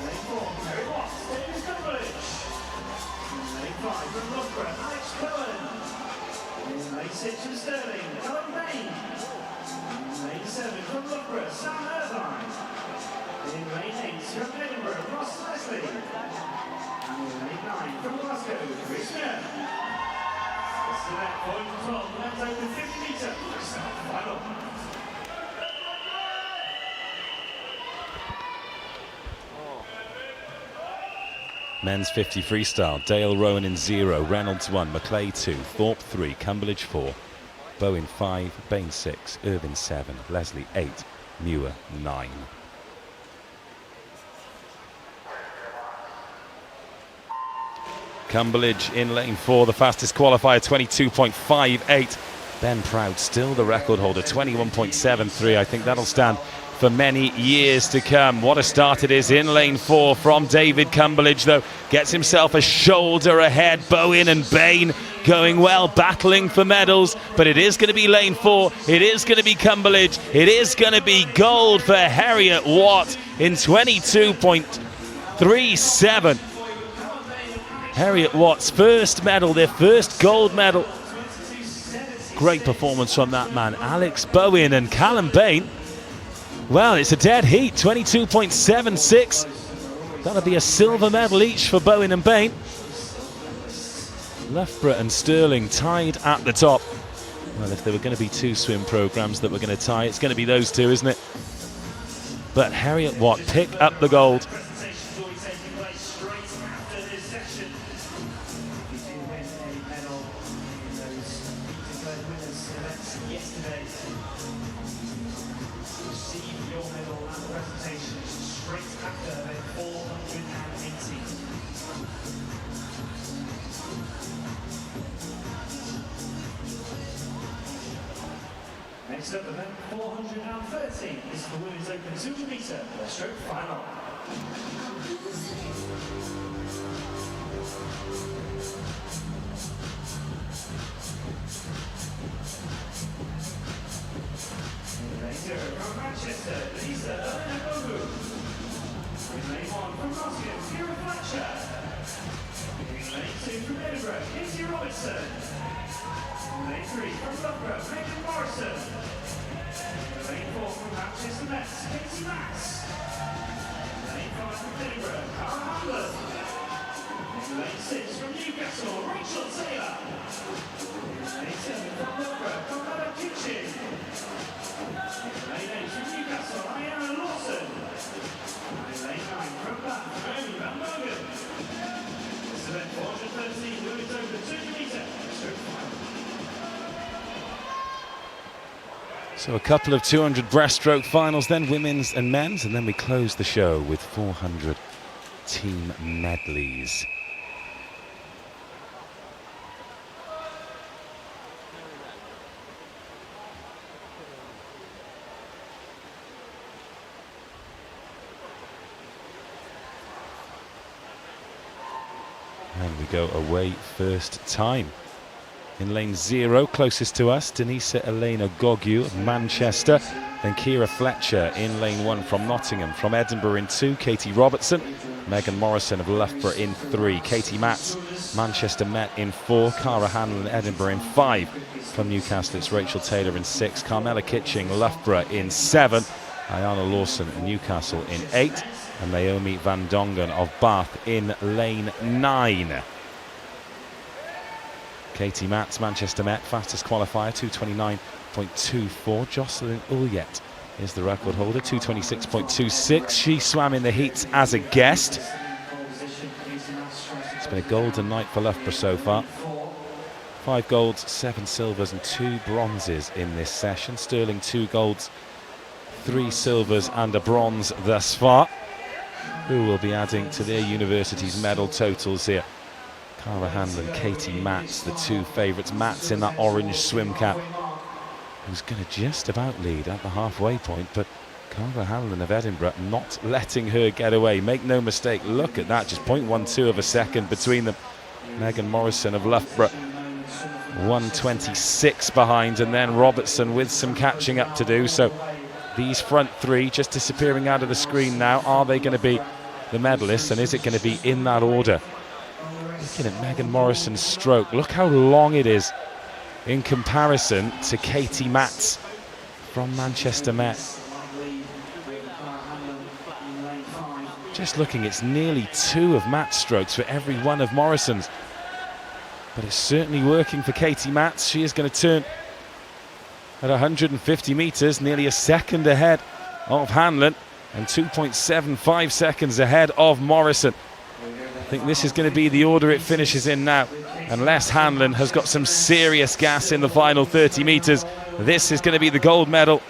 Lane 4 from Harry Watts, David Cumberledge. Lane 5 from Loughborough, Alex Cohen. Lane 6 from Sterling, Ellen Bain. Lane 7 from Loughborough, Sam Irvine. In lane 8 from Edinburgh, Ross Leslie. And in lane 9 from Glasgow, Chris Smith. This is event 412, the Men's Open 50-metre freestyle final. Men's 50 freestyle, Dale Rowan in 0, Reynolds 1, McClay 2, Thorpe 3, Cumberledge 4, Bowen 5, Bain 6, Irvin 7, Leslie 8, Muir 9. Cumberledge in lane 4, the fastest qualifier, 22.58. Ben Proud still the record holder, 21.73. I think that'll stand for many years to come. What a start it is in lane 4 from David Cumberledge, though. Gets himself a shoulder ahead. Bowen and Bain going well, battling for medals, but it is going to be lane 4. It is going to be Cumberledge. It is going to be gold for Harriet Watt in 22.37. Harriet Watt's first medal, their first gold medal. Great performance from that man. Alex Bowen and Callum Bain. Well, it's a dead heat, 22.76. That'll be a silver medal each for Bowen and Bain. Loughborough and Stirling tied at the top. Well, if there were going to be two swim programs that were going to tie, it's going to be those two, isn't it? But Harriet Watt picked up the gold. Next up, event 413. This is the women's open 200 metre breaststroke final. From Manchester, Lisa Bogu. In lane 1 from Nottingham, Kira Fletcher. In lane 2 from Edinburgh, Katie Robertson. In lane 3 from Loughborough, Megan Morrison. In lane 4 from Manchester Met, Katie Matts. In lane 5 from Edinburgh, Cara Hamlin. In lane 6 from Newcastle, Rachel Taylor. In lane 7 from Loughborough, Carmela Kitchen. Lane 8 from Newcastle, Iana Lawson. And lane 9 from Bath, Naomi Van Mogen. This event 413, women's over 200 metre stroke final. So a couple of 200 breaststroke finals, then women's and men's, and then we close the show with 400 team medleys. And we go away first time. In lane 0, closest to us, Denisa Elena Gogu of Manchester. Then Kira Fletcher in lane 1 from Nottingham. From Edinburgh in 2, Katie Robertson. Megan Morrison of Loughborough in 3. Katie Matts, Manchester Met in 4. Cara Hanlon, Edinburgh in 5. From Newcastle, it's Rachel Taylor in 6. Carmela Kitching, Loughborough in 7. Ayana Lawson, Newcastle in 8. And Naomi Van Dongen of Bath in lane 9. Katie Matts, Manchester Met, fastest qualifier, 2:29.24. Jocelyn Ulyett is the record holder, 2:26.26. She swam in the heats as a guest. It's been a golden night for Loughborough so far. 5 golds, 7 silvers and 2 bronzes in this session. Stirling 2 golds, 3 silvers and a bronze thus far, who will be adding to their university's medal totals here. Cara Hanlon, Katie Matts, the 2 favourites. Matts in that orange swim cap, who's going to just about lead at the halfway point, but Cara Hanlon of Edinburgh not letting her get away. Make no mistake, look at that, just 0.12 of a second between them. Megan Morrison of Loughborough 1:26 behind, and then Robertson with some catching up to do. So these front 3 just disappearing out of the screen now. Are they going to be the medalists, and is it going to be in that order? Looking at Megan Morrison's stroke, look how long it is in comparison to Katie Matts from Manchester Met. Just looking, it's nearly 2 of Matt's strokes for every 1 of Morrison's. But it's certainly working for Katie Matts. She is going to turn at 150 metres, nearly a second ahead of Hanlon and 2.75 seconds ahead of Morrison. I think this is going to be the order it finishes in now, unless Hanlon has got some serious gas in the final 30 metres. This is going to be the gold medal.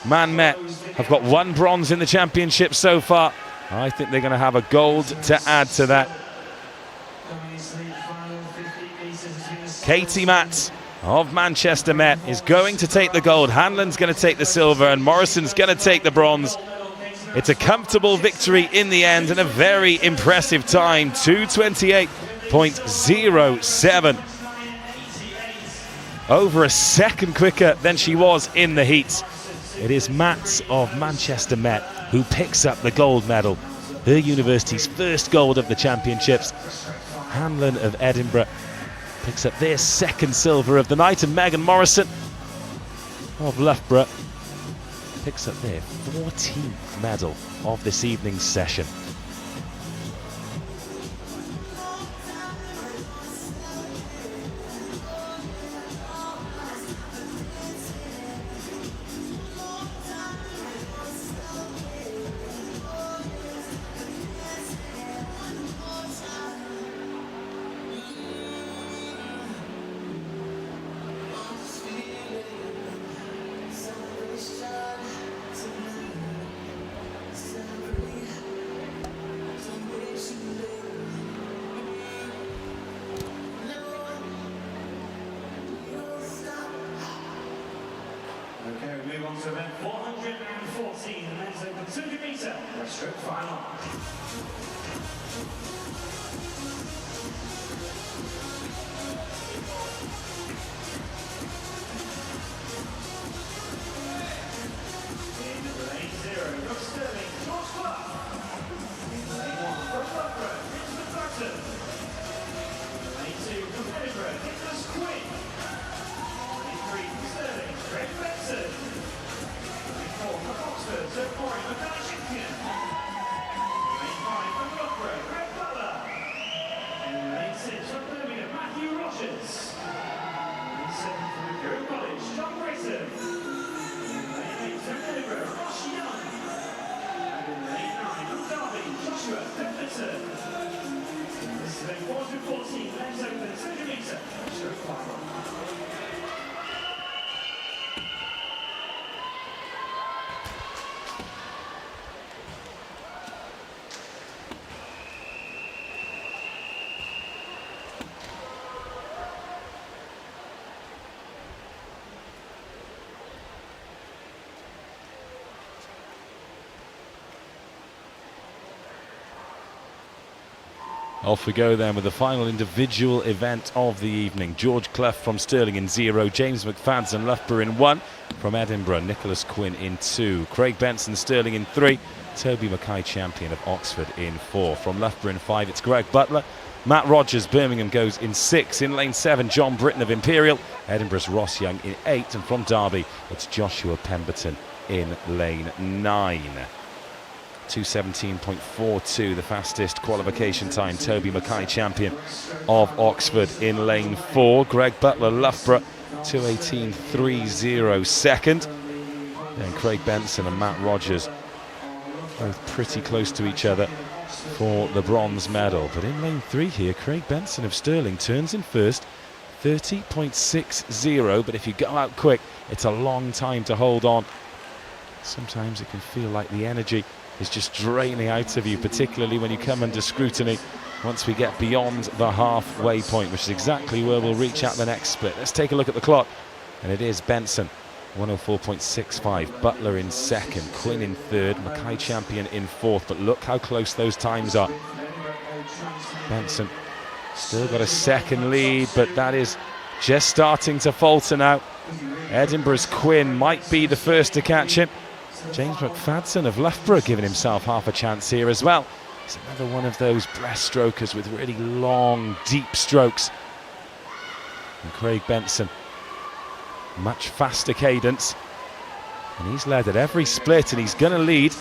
Man Met have got 1 bronze in the championship so far. I think they're going to have a gold to add to that. Katie Matts of Manchester Met is going to take the gold. Hanlon's going to take the silver, and Morrison's going to take the bronze. It's a comfortable victory in the end, and a very impressive time, 2:28.07. Over a second quicker than she was in the heats. It is Matts of Manchester Met who picks up the gold medal, her university's first gold of the championships. Hanlon of Edinburgh picks up their 2nd silver of the night, and Megan Morrison of Loughborough picks up their 14th medal of this evening's session. Okay, we move on to event 414, the men's open 200 metre breaststroke final. In lane 0, Brooke Sterling, George Clark. In lane 1, Brooke Loughborough, Richard Burton. In lane 2, from Edinburgh, Nicholas Quinn. Lane 3, from Sterling, Greg Benson. Lane 4, from Oxford, Sir Corey McCarthy. Lane 5, from Loughborough, Greg Butler. In lane 6, from Birmingham, Matthew Rogers. Lane 7, from Imperial College, John Grayson. Lane 8, from Edinburgh, Ross Young. And in lane 9, from Derby, Joshua Pemberton. This is event 414, men's open 200 metre breaststroke final. Off we go then with the final individual event of the evening. George Clough from Stirling in 0, James McFadden Loughborough in 1, from Edinburgh Nicholas Quinn in 2, Craig Benson Stirling in 3, Toby Mackay champion of Oxford in 4, from Loughborough in 5 it's Greg Butler, Matt Rogers Birmingham goes in 6, in lane 7 John Britton of Imperial, Edinburgh's Ross Young in 8, and from Derby it's Joshua Pemberton in lane 9. 2:17.42 the fastest qualification time. Toby Mackay champion of Oxford in lane 4, Greg Butler Loughborough 2:18.30 second, and Craig Benson and Matt Rogers both pretty close to each other for the bronze medal. But in lane 3 here, Craig Benson of Stirling turns in first, 30.60, but if you go out quick it's a long time to hold on. Sometimes it can feel like the energy is just draining out of you, particularly when you come under scrutiny once we get beyond the halfway point, which is exactly where we'll reach at the next split. Let's take a look at the clock, and it is Benson 104.65, Butler in second, Quinn in third, Mackay champion in fourth, but look how close those times are. Benson still got a second lead, but that is just starting to falter now. Edinburgh's Quinn might be the first to catch him. James McFadden of Loughborough giving himself half a chance here as well. He's another one of those breaststrokers with really long, deep strokes. And Craig Benson, much faster cadence. And he's led at every split, and he's going to lead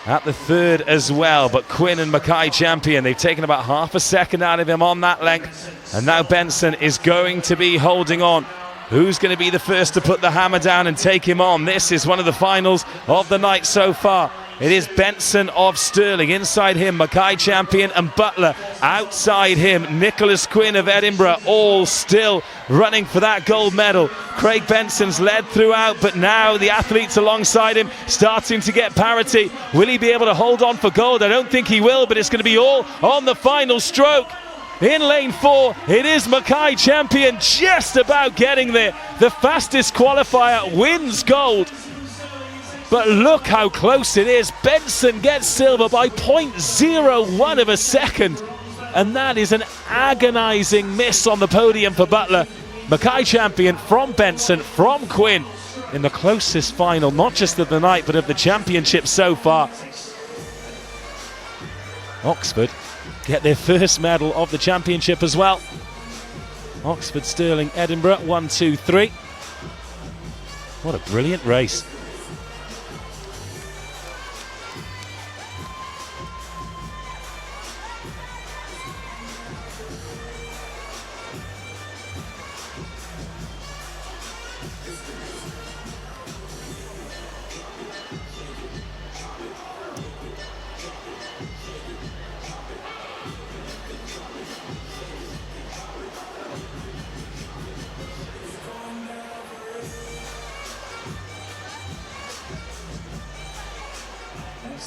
at the third as well. But Quinn and Mackay champion, they've taken about half a second out of him on that length. And now Benson is going to be holding on. Who's going to be the first to put the hammer down and take him on? This is one of the finals of the night so far. It is Benson of Stirling. Inside him, Mackay champion and Butler. Outside him, Nicholas Quinn of Edinburgh, all still running for that gold medal. Craig Benson's led throughout, but now the athletes alongside him starting to get parity. Will he be able to hold on for gold? I don't think he will, but it's going to be all on the final stroke. In lane 4, it is Mackay champion, just about getting there. The fastest qualifier wins gold. But look how close it is. Benson gets silver by 0.01 of a second. And that is an agonising miss on the podium for Butler. Mackay champion from Benson, from Quinn, in the closest final, not just of the night, but of the championship so far. Oxford get their first medal of the championship as well. Oxford, Stirling, Edinburgh, 1, 2, 3. What a brilliant race.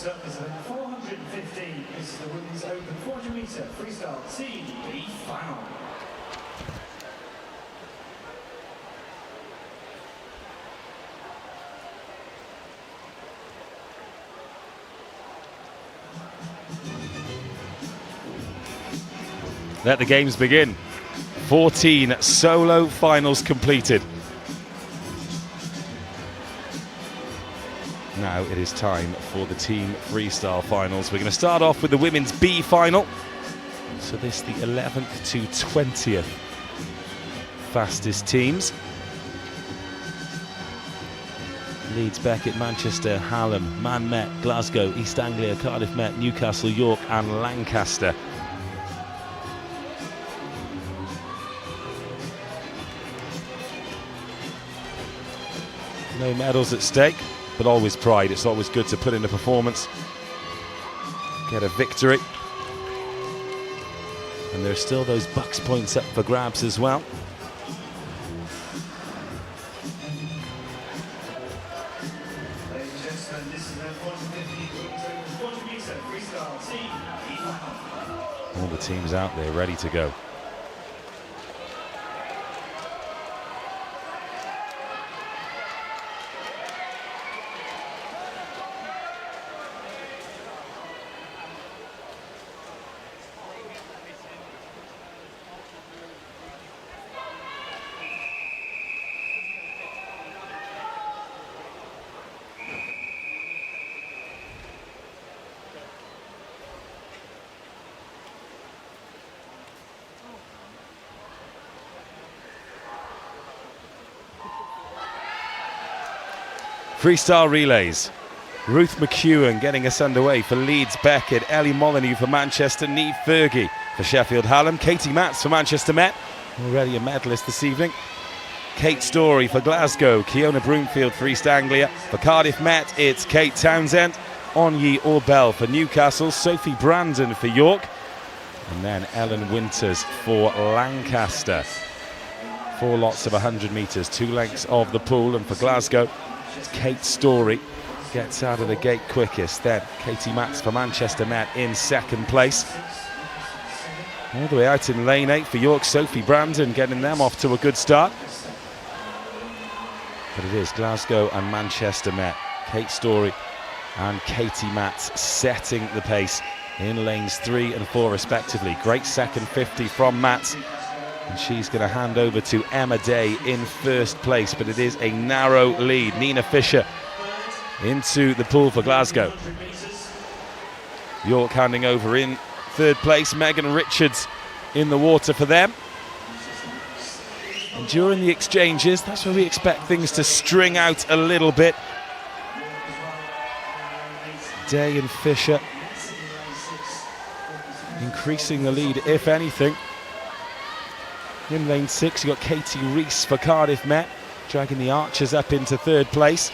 Next up is event 415. This is the women's open 400 metre freestyle Team B final. let the games begin. 14 solo finals completed. Now it is time for the team freestyle finals. We're going to start off with the women's B final. So this the 11th to 20th fastest teams. Leeds, Beckett, Manchester, Hallam, Man Met, Glasgow, East Anglia, Cardiff Met, Newcastle, York and Lancaster. No medals at stake, but always pride. It's always good to put in a performance, get a victory. And there's still those BUCS points up for grabs as well. All the teams out there ready to go. Freestyle relays. Ruth McEwen getting us underway for Leeds, Beckett, Ellie Molyneux for Manchester, Niamh Fergie for Sheffield Hallam, Katie Matz for Manchester Met, already a medalist this evening. Kate Story for Glasgow, Keona Broomfield for East Anglia. For Cardiff Met, it's Kate Townsend, Onyi Orbell for Newcastle, Sophie Brandon for York, and then Ellen Winters for Lancaster. 4 lots of 100 metres, 2 lengths of the pool, and for Glasgow, it's Kate Story gets out of the gate quickest. Then Katie Matz for Manchester Met in second place. All the way out in lane 8 for York, Sophie Brandon getting them off to a good start. But it is Glasgow and Manchester Met. Kate Story and Katie Matz setting the pace in lanes 3 and 4 respectively. Great second 50 from Matz. And she's going to hand over to Emma Day in first place, but it is a narrow lead. Nina Fisher into the pool for Glasgow. York handing over in third place. Megan Richards in the water for them. And during the exchanges, that's where we expect things to string out a little bit. Day and Fisher increasing the lead, if anything. In lane 6, you've got Katie Rees for Cardiff Met, dragging the Archers up into third place.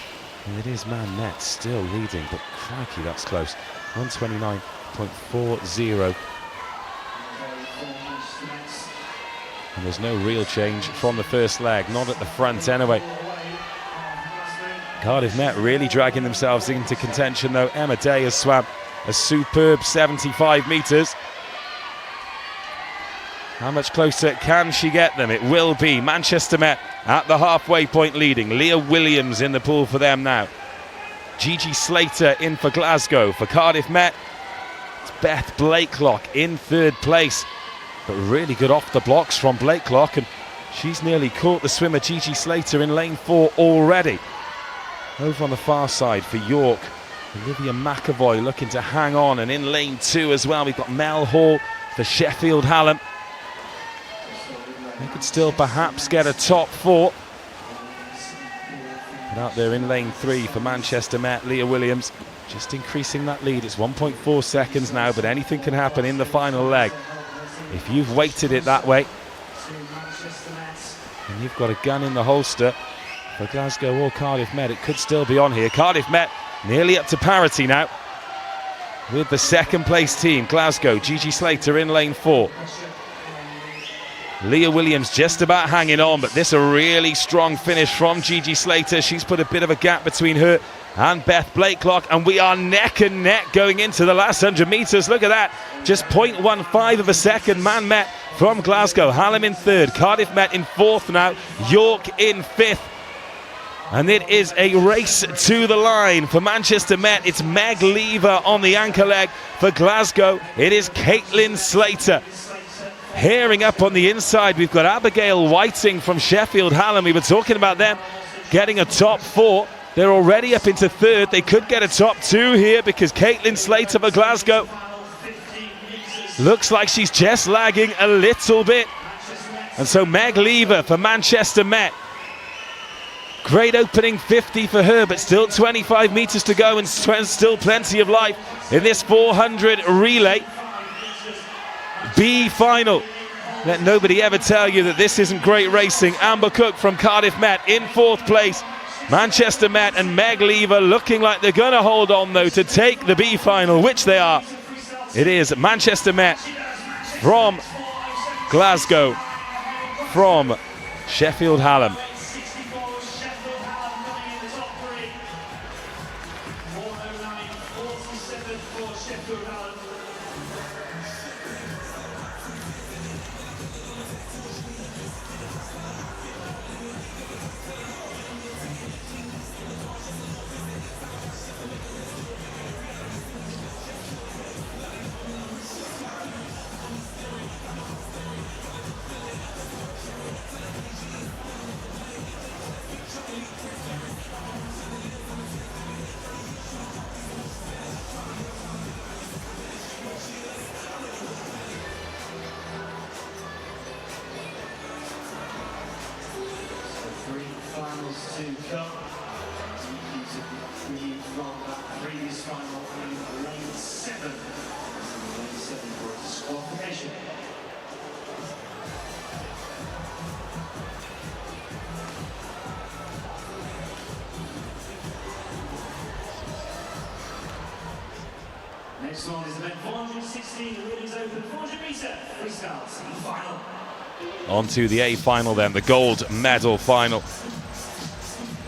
And it is Man Met still leading, but crikey, that's close. 129.40. And there's no real change from the first leg, not at the front anyway. Cardiff Met really dragging themselves into contention though. Emma Day has swam a superb 75 metres. How much closer can she get them? It will be Manchester Met at the halfway point leading. Leah Williams in the pool for them now. Gigi Slater in for Glasgow. For Cardiff Met, it's Beth Blakelock in third place. But really good off the blocks from Blakelock, and she's nearly caught the swimmer Gigi Slater in lane 4 already. Over on the far side for York, Olivia McAvoy looking to hang on, and in lane 2 as well we've got Mel Hall for Sheffield Hallam. They could still perhaps get a top 4. But out there in lane 3 for Manchester Met, Leah Williams just increasing that lead. It's 1.4 seconds now, but anything can happen in the final leg. If you've weighted it that way, and you've got a gun in the holster for Glasgow or Cardiff Met, it could still be on here. Cardiff Met nearly up to parity now with the second place team. Glasgow, Gigi Slater in lane 4. Leah Williams just about hanging on, but this a really strong finish from Gigi Slater. She's put a bit of a gap between her and Beth Blakelock, and we are neck and neck going into the last 100 metres. Look at that, just 0.15 of a second. Man Met from Glasgow, Hallam in third, Cardiff Met in fourth now, York in fifth. And it is a race to the line. For Manchester Met, it's Meg Lever on the anchor leg. For Glasgow, it is Caitlin Slater Hearing up on the inside, we've got Abigail Whiting from Sheffield Hallam. We were talking about them getting a top 4. They're already up into 3rd. They could get a top 2 here because Caitlin Slater for Glasgow looks like she's just lagging a little bit. And so Meg Lever for Manchester Met. Great opening 50 for her, but still 25 meters to go and still plenty of life in this 400 relay. B final. Let nobody ever tell you that this isn't great racing. Amber Cook from Cardiff Met in 4th place. Manchester Met and Meg Lever looking like they're going to hold on, though, to take the B final, which they are. It is Manchester Met from Glasgow, from Sheffield Hallam. To come. From that previous final in lane 7. Lane 7 for disqualification. Next one is event 416, the Ladies Open 400 meter freestyle final. On to the A final then, the gold medal final.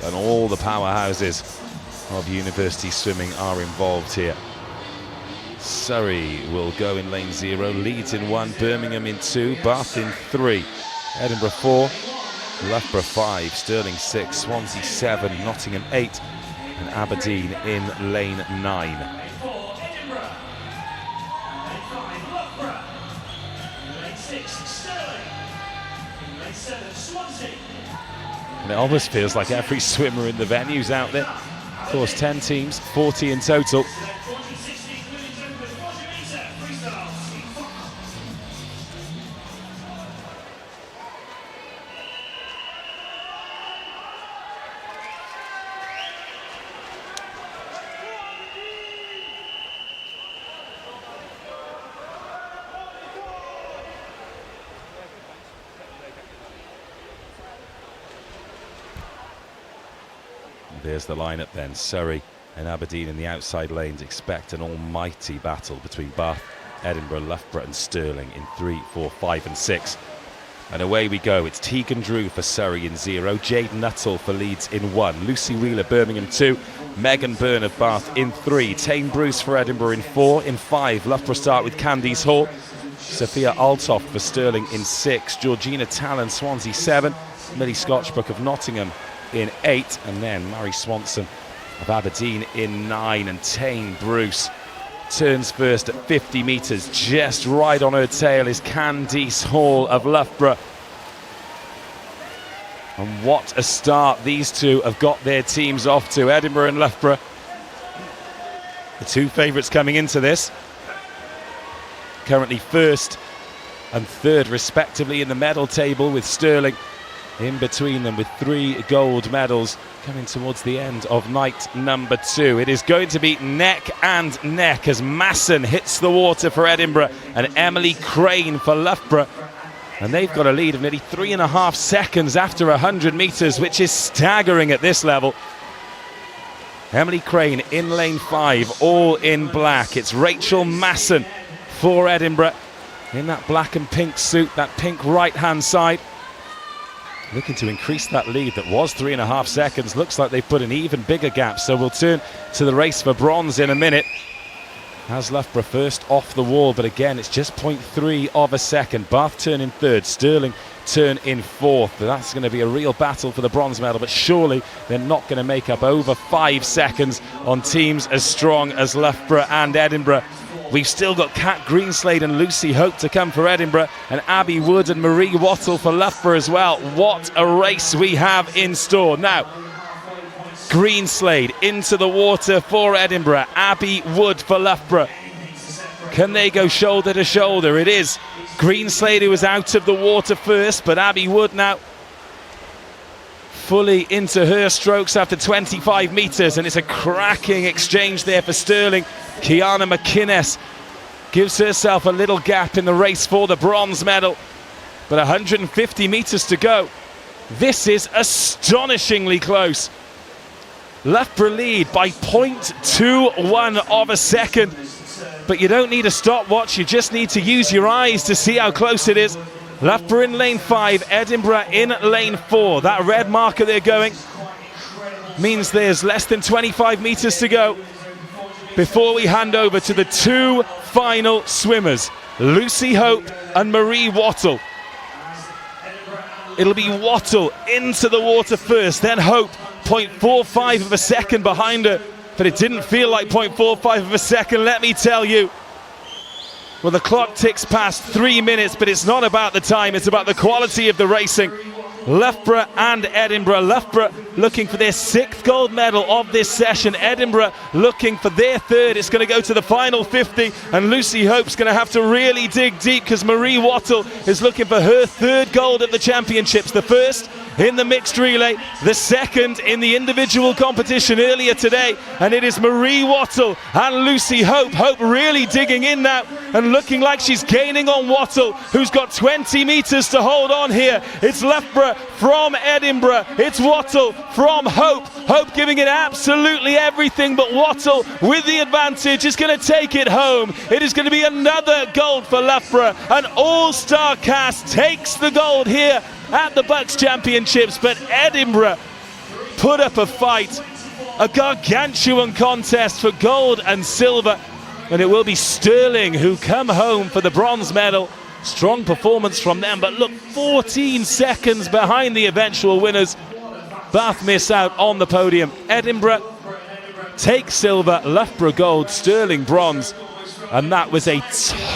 And all the powerhouses of university swimming are involved here. Surrey will go in lane 0, Leeds in 1, Birmingham in 2, Bath in 3, Edinburgh 4, Loughborough 5, Stirling 6, Swansea 7, Nottingham 8, and Aberdeen in lane 9. And it almost feels like every swimmer in the venue's out there. Of course, 10 teams, 40 in total. There's the lineup then. Surrey and Aberdeen in the outside lanes. Expect an almighty battle between Bath, Edinburgh, Loughborough and Stirling in 3, 4, 5 and 6. And away we go. It's Tegan Drew for Surrey in 0, Jade Nuttall for Leeds in 1, Lucy Wheeler Birmingham 2, Megan Byrne of Bath in 3, Tane Bruce for Edinburgh in 4, in 5 Loughborough start with Candice Hall, Sophia Altoft for Stirling in 6, Georgina Talon Swansea 7, Millie Scotchbrook of Nottingham in 8, and then Mary Swanson of Aberdeen in 9, and Tane Bruce turns first at 50 metres. Just right on her tail is Candice Hall of Loughborough. And what a start these two have got their teams off to, Edinburgh and Loughborough. The two favourites coming into this. Currently first and third respectively in the medal table, with Stirling in between them with 3 gold medals coming towards the end of night number 2. It is going to be neck and neck as Masson hits the water for Edinburgh and Emily Crane for Loughborough. And they've got a lead of nearly 3.5 seconds after 100 metres, which is staggering at this level. Emily Crane in lane 5, all in black. It's Rachel Masson for Edinburgh in that black and pink suit, that pink right-hand side. Looking to increase that lead that was 3.5 seconds. Looks like they've put an even bigger gap, so we'll turn to the race for bronze in a minute. Has Loughborough first off the wall, but again it's just 0.3 of a second. Bath turn in 3rd, Stirling turn in 4th. That's going to be a real battle for the bronze medal, but surely they're not going to make up over 5 seconds on teams as strong as Loughborough and Edinburgh. We've still got Kat Greenslade and Lucy Hope to come for Edinburgh, and Abby Wood and Marie Wattle for Loughborough as well. What a race we have in store. Now, Greenslade into the water for Edinburgh, Abby Wood for Loughborough. Can they go shoulder to shoulder? It is Greenslade who was out of the water first, but Abby Wood now fully into her strokes after 25 metres, and it's a cracking exchange there for Stirling. Kiana McInnes gives herself a little gap in the race for the bronze medal, but 150 metres to go. This is astonishingly close. Loughborough lead by 0.21 of a second, but you don't need a stopwatch, you just need to use your eyes to see how close it is. Loughborough in lane 5, Edinburgh in lane 4. That red marker they're going means there's less than 25 metres to go before we hand over to the two final swimmers, Lucy Hope and Marie Wattle. It'll be Wattle into the water first, then Hope, 0.45 of a second behind her, but it didn't feel like 0.45 of a second, let me tell you. Well, the clock ticks past 3 minutes, but it's not about the time, it's about the quality of the racing. Loughborough and Edinburgh. Loughborough looking for their 6th gold medal of this session. Edinburgh looking for their 3rd. It's going to go to the final 50, and Lucy Hope's going to have to really dig deep because Marie Wattle is looking for her 3rd gold at the championships. The 1st in the mixed relay, the 2nd in the individual competition earlier today, and it is Marie Wattle and Lucy Hope. Hope really digging in now and looking like she's gaining on Wattle, who's got 20 metres to hold on here. It's Loughborough from Edinburgh, it's Wattle from Hope. Hope giving it absolutely everything, but Wattle with the advantage is going to take it home. It is going to be another gold for Loughborough. An all-star cast takes the gold here at the BUCS Championships, but Edinburgh put up a fight, a gargantuan contest for gold and silver, and it will be Stirling who come home for the bronze medal. Strong performance from them, but look, 14 seconds behind the eventual winners. Bath miss out on the podium. Edinburgh take silver, Loughborough gold, Stirling bronze, and that was a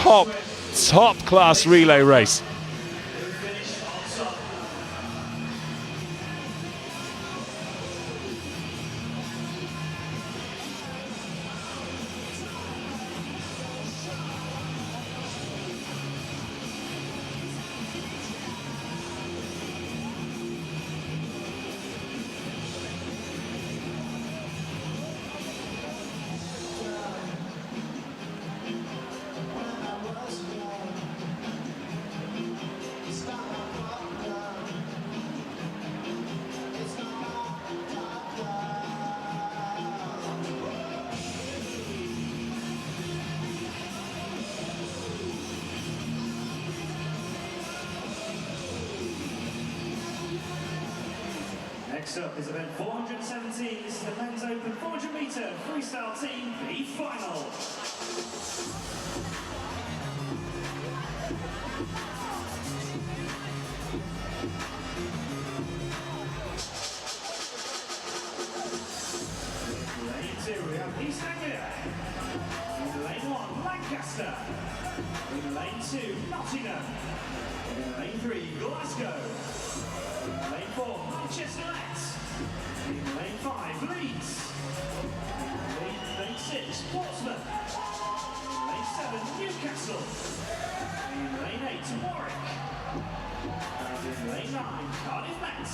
top class relay race. Next up is event 417. This is the men's open 400 metre freestyle team B final. Lane 2 we have East Anglia. In lane 1 Lancaster. In lane 2 Nottingham. In lane 3 Glasgow. In lane 4 Manchester. In lane 5, Leeds. In lane 6, Portsmouth. In lane 7, Newcastle. In lane 8, Warwick. And in lane 9, Cardiff Met.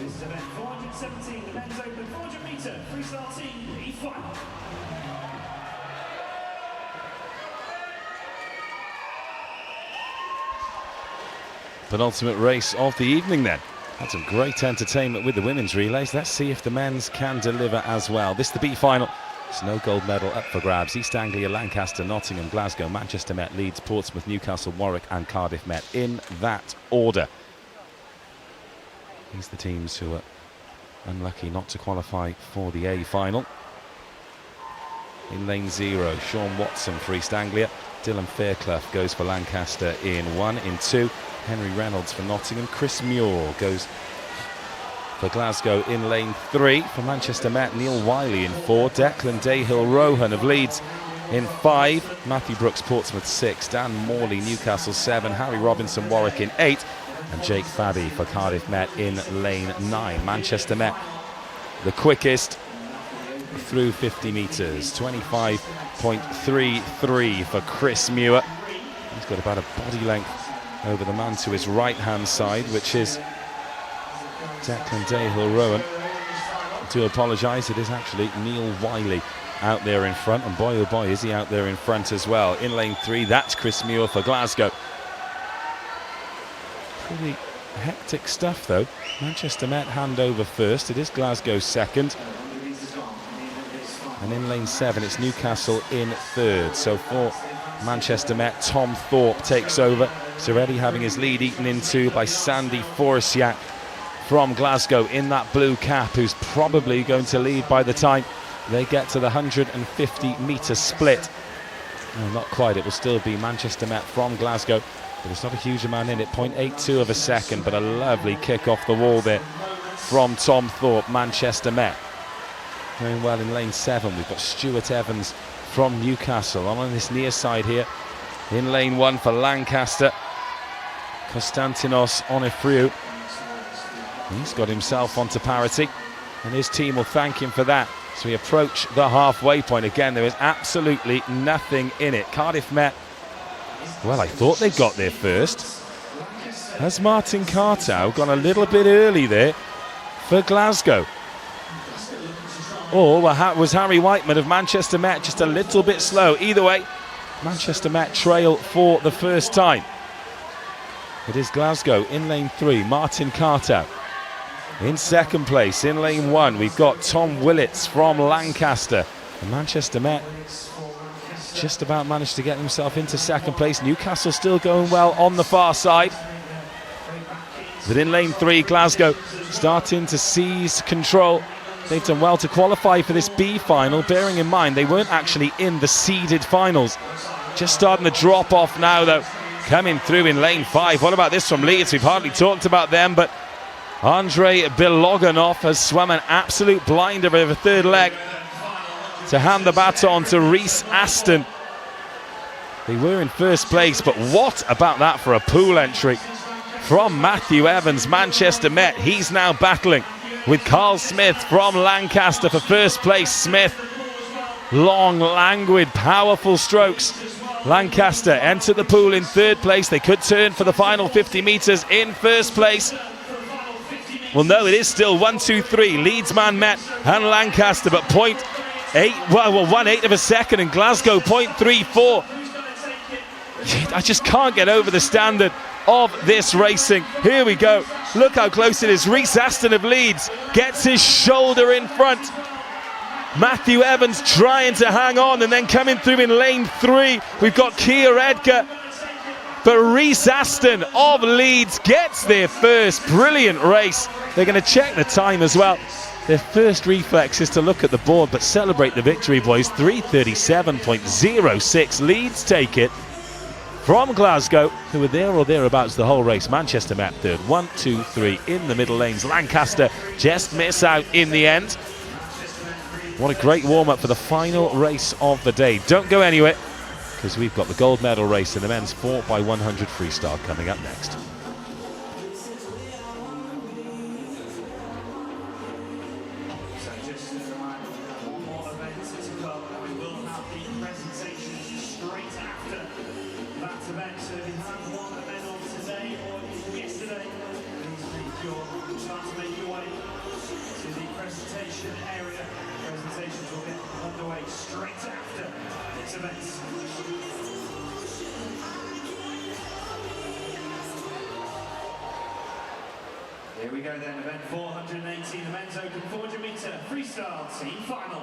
This is event 417, the men's open 400 metre freestyle team B final. Penultimate race of the evening then. Had some great entertainment with the women's relays. Let's see if the men's can deliver as well. This is the B final. There's no gold medal up for grabs. East Anglia, Lancaster, Nottingham, Glasgow, Manchester Met, Leeds, Portsmouth, Newcastle, Warwick and Cardiff Met in that order. These are the teams who are unlucky not to qualify for the A final. In lane 0, Sean Watson for East Anglia. Dylan Fairclough goes for Lancaster in 1. In 2, Henry Reynolds for Nottingham. Chris Muir goes for Glasgow in lane 3. For Manchester Met, Neil Wiley in 4. Declan Dayhill-Rohan of Leeds In 5, Matthew Brooks, Portsmouth 6, Dan Morley, Newcastle 7, Harry Robinson, Warwick in 8, and Jake Fabby for Cardiff Met in lane 9. Manchester Met, the quickest through 50 metres, 25.33 for Chris Muir. He's got about a body length over the man to his right-hand side, which is Declan Dahill-Rowan. To apologise, it is actually Neil Wiley out there in front, and boy oh boy is he out there in front as well. In lane 3, that's Chris Muir for Glasgow. Pretty hectic stuff though. Manchester Met hand over first, it is Glasgow second, and in lane 7 it's Newcastle in third. So for Manchester Met, Tom Thorpe takes over. He's already having his lead eaten into by Sandy Foresiak from Glasgow in that blue cap, who's probably going to lead by the time they get to the 150-metre split. No, not quite. It will still be Manchester Met from Glasgow, but it's not a huge amount in it. 0.82 of a second, but a lovely kick off the wall there from Tom Thorpe, Manchester Met. Going well in lane 7. We've got Stuart Evans from Newcastle on this near side here. In lane 1 for Lancaster, Konstantinos Onifriou. He's got himself onto parity, and his team will thank him for that. So we approach the halfway point. Again, there is absolutely nothing in it. Cardiff Met, well, I thought they got there first. Has Martin Cartow gone a little bit early there for Glasgow? Or was Harry Whiteman of Manchester Met just a little bit slow? Either way, Manchester Met trail for the first time. It is Glasgow in lane 3, Martin Cartow. In second place, in lane 1, we've got Tom Willits from Lancaster. And Manchester Met just about managed to get himself into second place. Newcastle still going well on the far side. But in lane 3, Glasgow starting to seize control. They've done well to qualify for this B final, bearing in mind they weren't actually in the seeded finals. Just starting to drop off now, though. Coming through in lane 5. What about this from Leeds? We've hardly talked about them, but Andrei Biloganov has swum an absolute blinder of a third leg to hand the baton to Rhys Aston. They were in first place, but what about that for a pool entry from Matthew Evans, Manchester Met. He's now battling with Carl Smith from Lancaster for first place. Smith, long, languid, powerful strokes. Lancaster enter the pool in third place. They could turn for the final 50 metres in first place. Well, no, it is still 1, 2, 3. Leeds Man Met and Lancaster, but 1/8 of a second, and Glasgow 0.34. I just can't get over the standard of this racing. Here we go. Look how close it is. Rhys Aston of Leeds gets his shoulder in front. Matthew Evans trying to hang on, and then coming through in lane 3, we've got Keir Edgar. But Rhys Aston of Leeds gets their first. Brilliant race. They're going to check the time as well. Their first reflex is to look at the board, but celebrate the victory, boys. 3:37.06. Leeds take it from Glasgow, who were there or thereabouts the whole race. Manchester Met third. 1, 2, 3 in the middle lanes. Lancaster just miss out in the end. What a great warm-up for the final race of the day. Don't go anywhere, because we've got the gold medal race in the men's 4x100 freestyle coming up next. So just a reminder, one more event to come, and we will have the presentations straight after that event. So if you have one event on today or yesterday, please make your chance to make your way to the presentation area. Presentations will get underway straight after this event. Here we go then, event 418, the men's open 400 metre freestyle team final.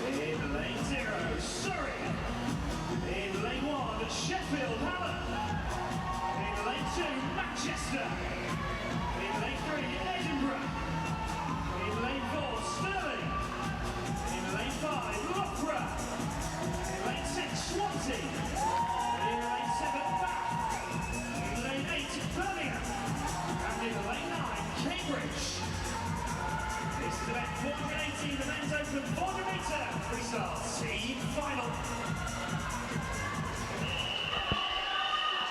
In lane 0, Surrey. In lane 1, Sheffield, Hallam. In lane 2, Manchester. In lane 3, Edinburgh. In lane 4, Stirling. In lane 5, Loughborough. In lane 6,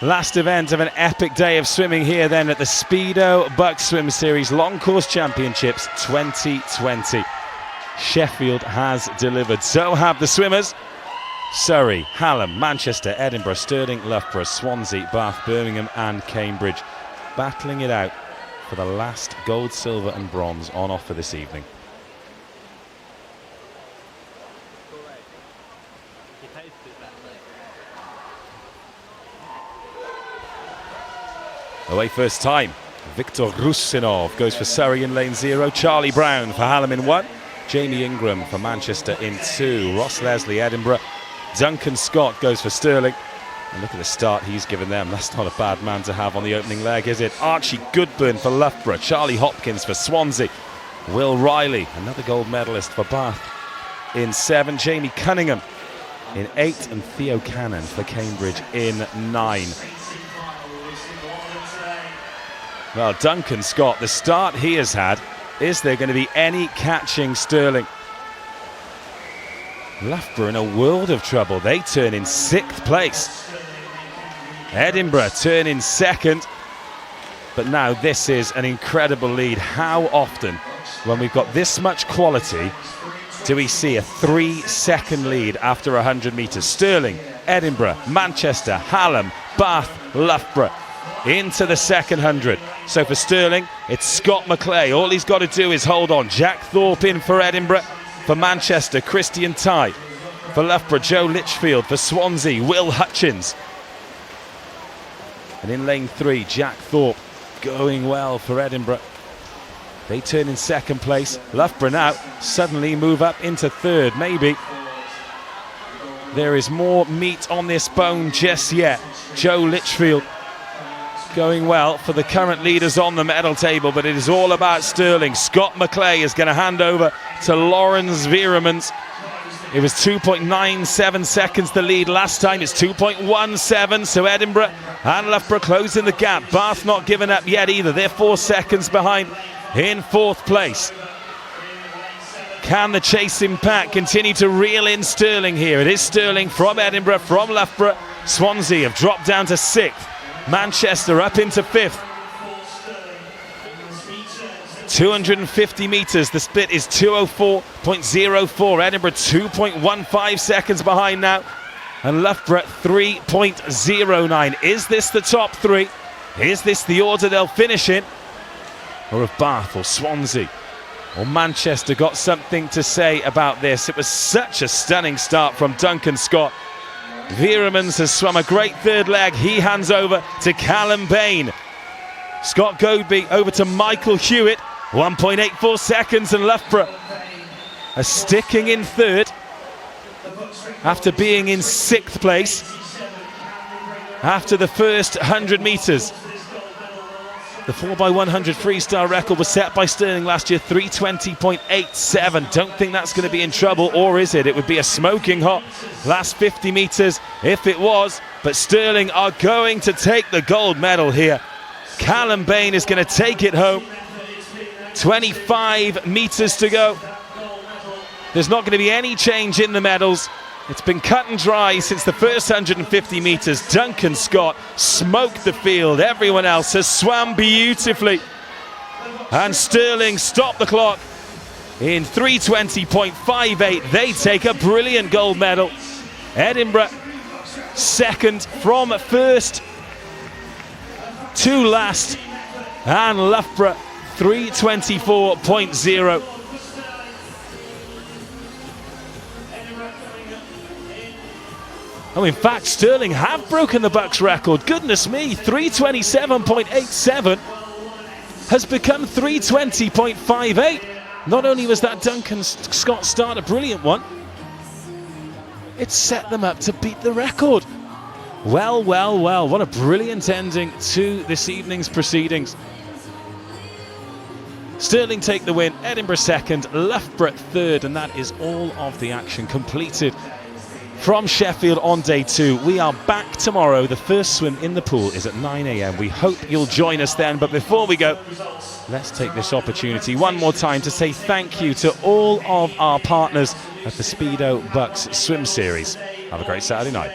Last event of an epic day of swimming here then at the Speedo BUCS Swim Series Long Course Championships 2020. Sheffield has delivered. So have the swimmers. Surrey, Hallam, Manchester, Edinburgh, Stirling, Loughborough, Swansea, Bath, Birmingham and Cambridge battling it out for the last gold, silver and bronze on offer this evening. Away first time, Viktor Rusinov goes for Surrey in lane 0, Charlie Brown for Hallam in 1, Jamie Ingram for Manchester in 2, Ross Leslie, Edinburgh, Duncan Scott goes for Stirling. And look at the start he's given them. That's not a bad man to have on the opening leg, is it? Archie Goodburn for Loughborough, Charlie Hopkins for Swansea, Will Riley, another gold medalist for Bath in 7, Jamie Cunningham in 8 and Theo Cannon for Cambridge in 9. Well, Duncan Scott, the start he has had, is there going to be any catching Stirling? Loughborough in a world of trouble. They turn in 6th place. Edinburgh turn in 2nd. But now this is an incredible lead. How often, when we've got this much quality, do we see a 3-second lead after 100 metres? Stirling, Edinburgh, Manchester, Hallam, Bath, Loughborough into the second 100. So for Stirling, it's Scott McClay. All he's got to do is hold on. Jack Thorpe in for Edinburgh. For Manchester, Christian Tye. For Loughborough, Joe Litchfield. For Swansea, Will Hutchins. And in lane 3, Jack Thorpe going well for Edinburgh. They turn in 2nd place. Loughborough now suddenly move up into 3rd. Maybe there is more meat on this bone just yet. Joe Litchfield going well for the current leaders on the medal table, but it is all about Stirling. Scott McClay is going to hand over to Lawrence Veeremans. It was 2.97 seconds the lead last time. It's 2.17, so Edinburgh and Loughborough closing the gap. Bath not giving up yet either. They're 4 seconds behind in 4th place. Can the chasing pack continue to reel in Stirling here? It is Stirling from Edinburgh, from Loughborough. Swansea have dropped down to 6th. Manchester up into 5th. 250 metres, the split is 2:04.04. Edinburgh 2.15 seconds behind now. And Loughborough 3.09. Is this the top 3? Is this the order they'll finish in? Or have Bath or Swansea or Manchester got something to say about this? It was such a stunning start from Duncan Scott. Veeremans has swum a great 3rd leg. He hands over to Callum Bain. Scott Godby over to Michael Hewitt. 1.84 seconds, and Loughborough are sticking in 3rd after being in 6th place after the first 100 metres. The 4x100 freestyle record was set by Stirling last year, 3:20.87. Don't think that's going to be in trouble, or is it? It would be a smoking hot last 50 metres if it was. But Stirling are going to take the gold medal here. Callum Bain is going to take it home. 25 metres to go. There's not going to be any change in the medals. It's been cut and dry since the first 150 metres. Duncan Scott smoked the field. Everyone else has swam beautifully. And Stirling stopped the clock in 3:20.58. They take a brilliant gold medal. Edinburgh 2nd from 1st to last. And Loughborough 3:24.0. Oh, in fact, Stirling have broken the BUCS record. Goodness me, 3:27.87 has become 3:20.58. Not only was that Duncan Scott start a brilliant one, it set them up to beat the record. Well, well, well, what a brilliant ending to this evening's proceedings. Stirling take the win, Edinburgh 2nd, Loughborough 3rd, and that is all of the action completed from Sheffield on day 2. We are back tomorrow. The first swim in the pool is at 9 AM. We hope you'll join us then. But before we go, let's take this opportunity one more time to say thank you to all of our partners at the Speedo BUCS Swim Series. Have a great Saturday night.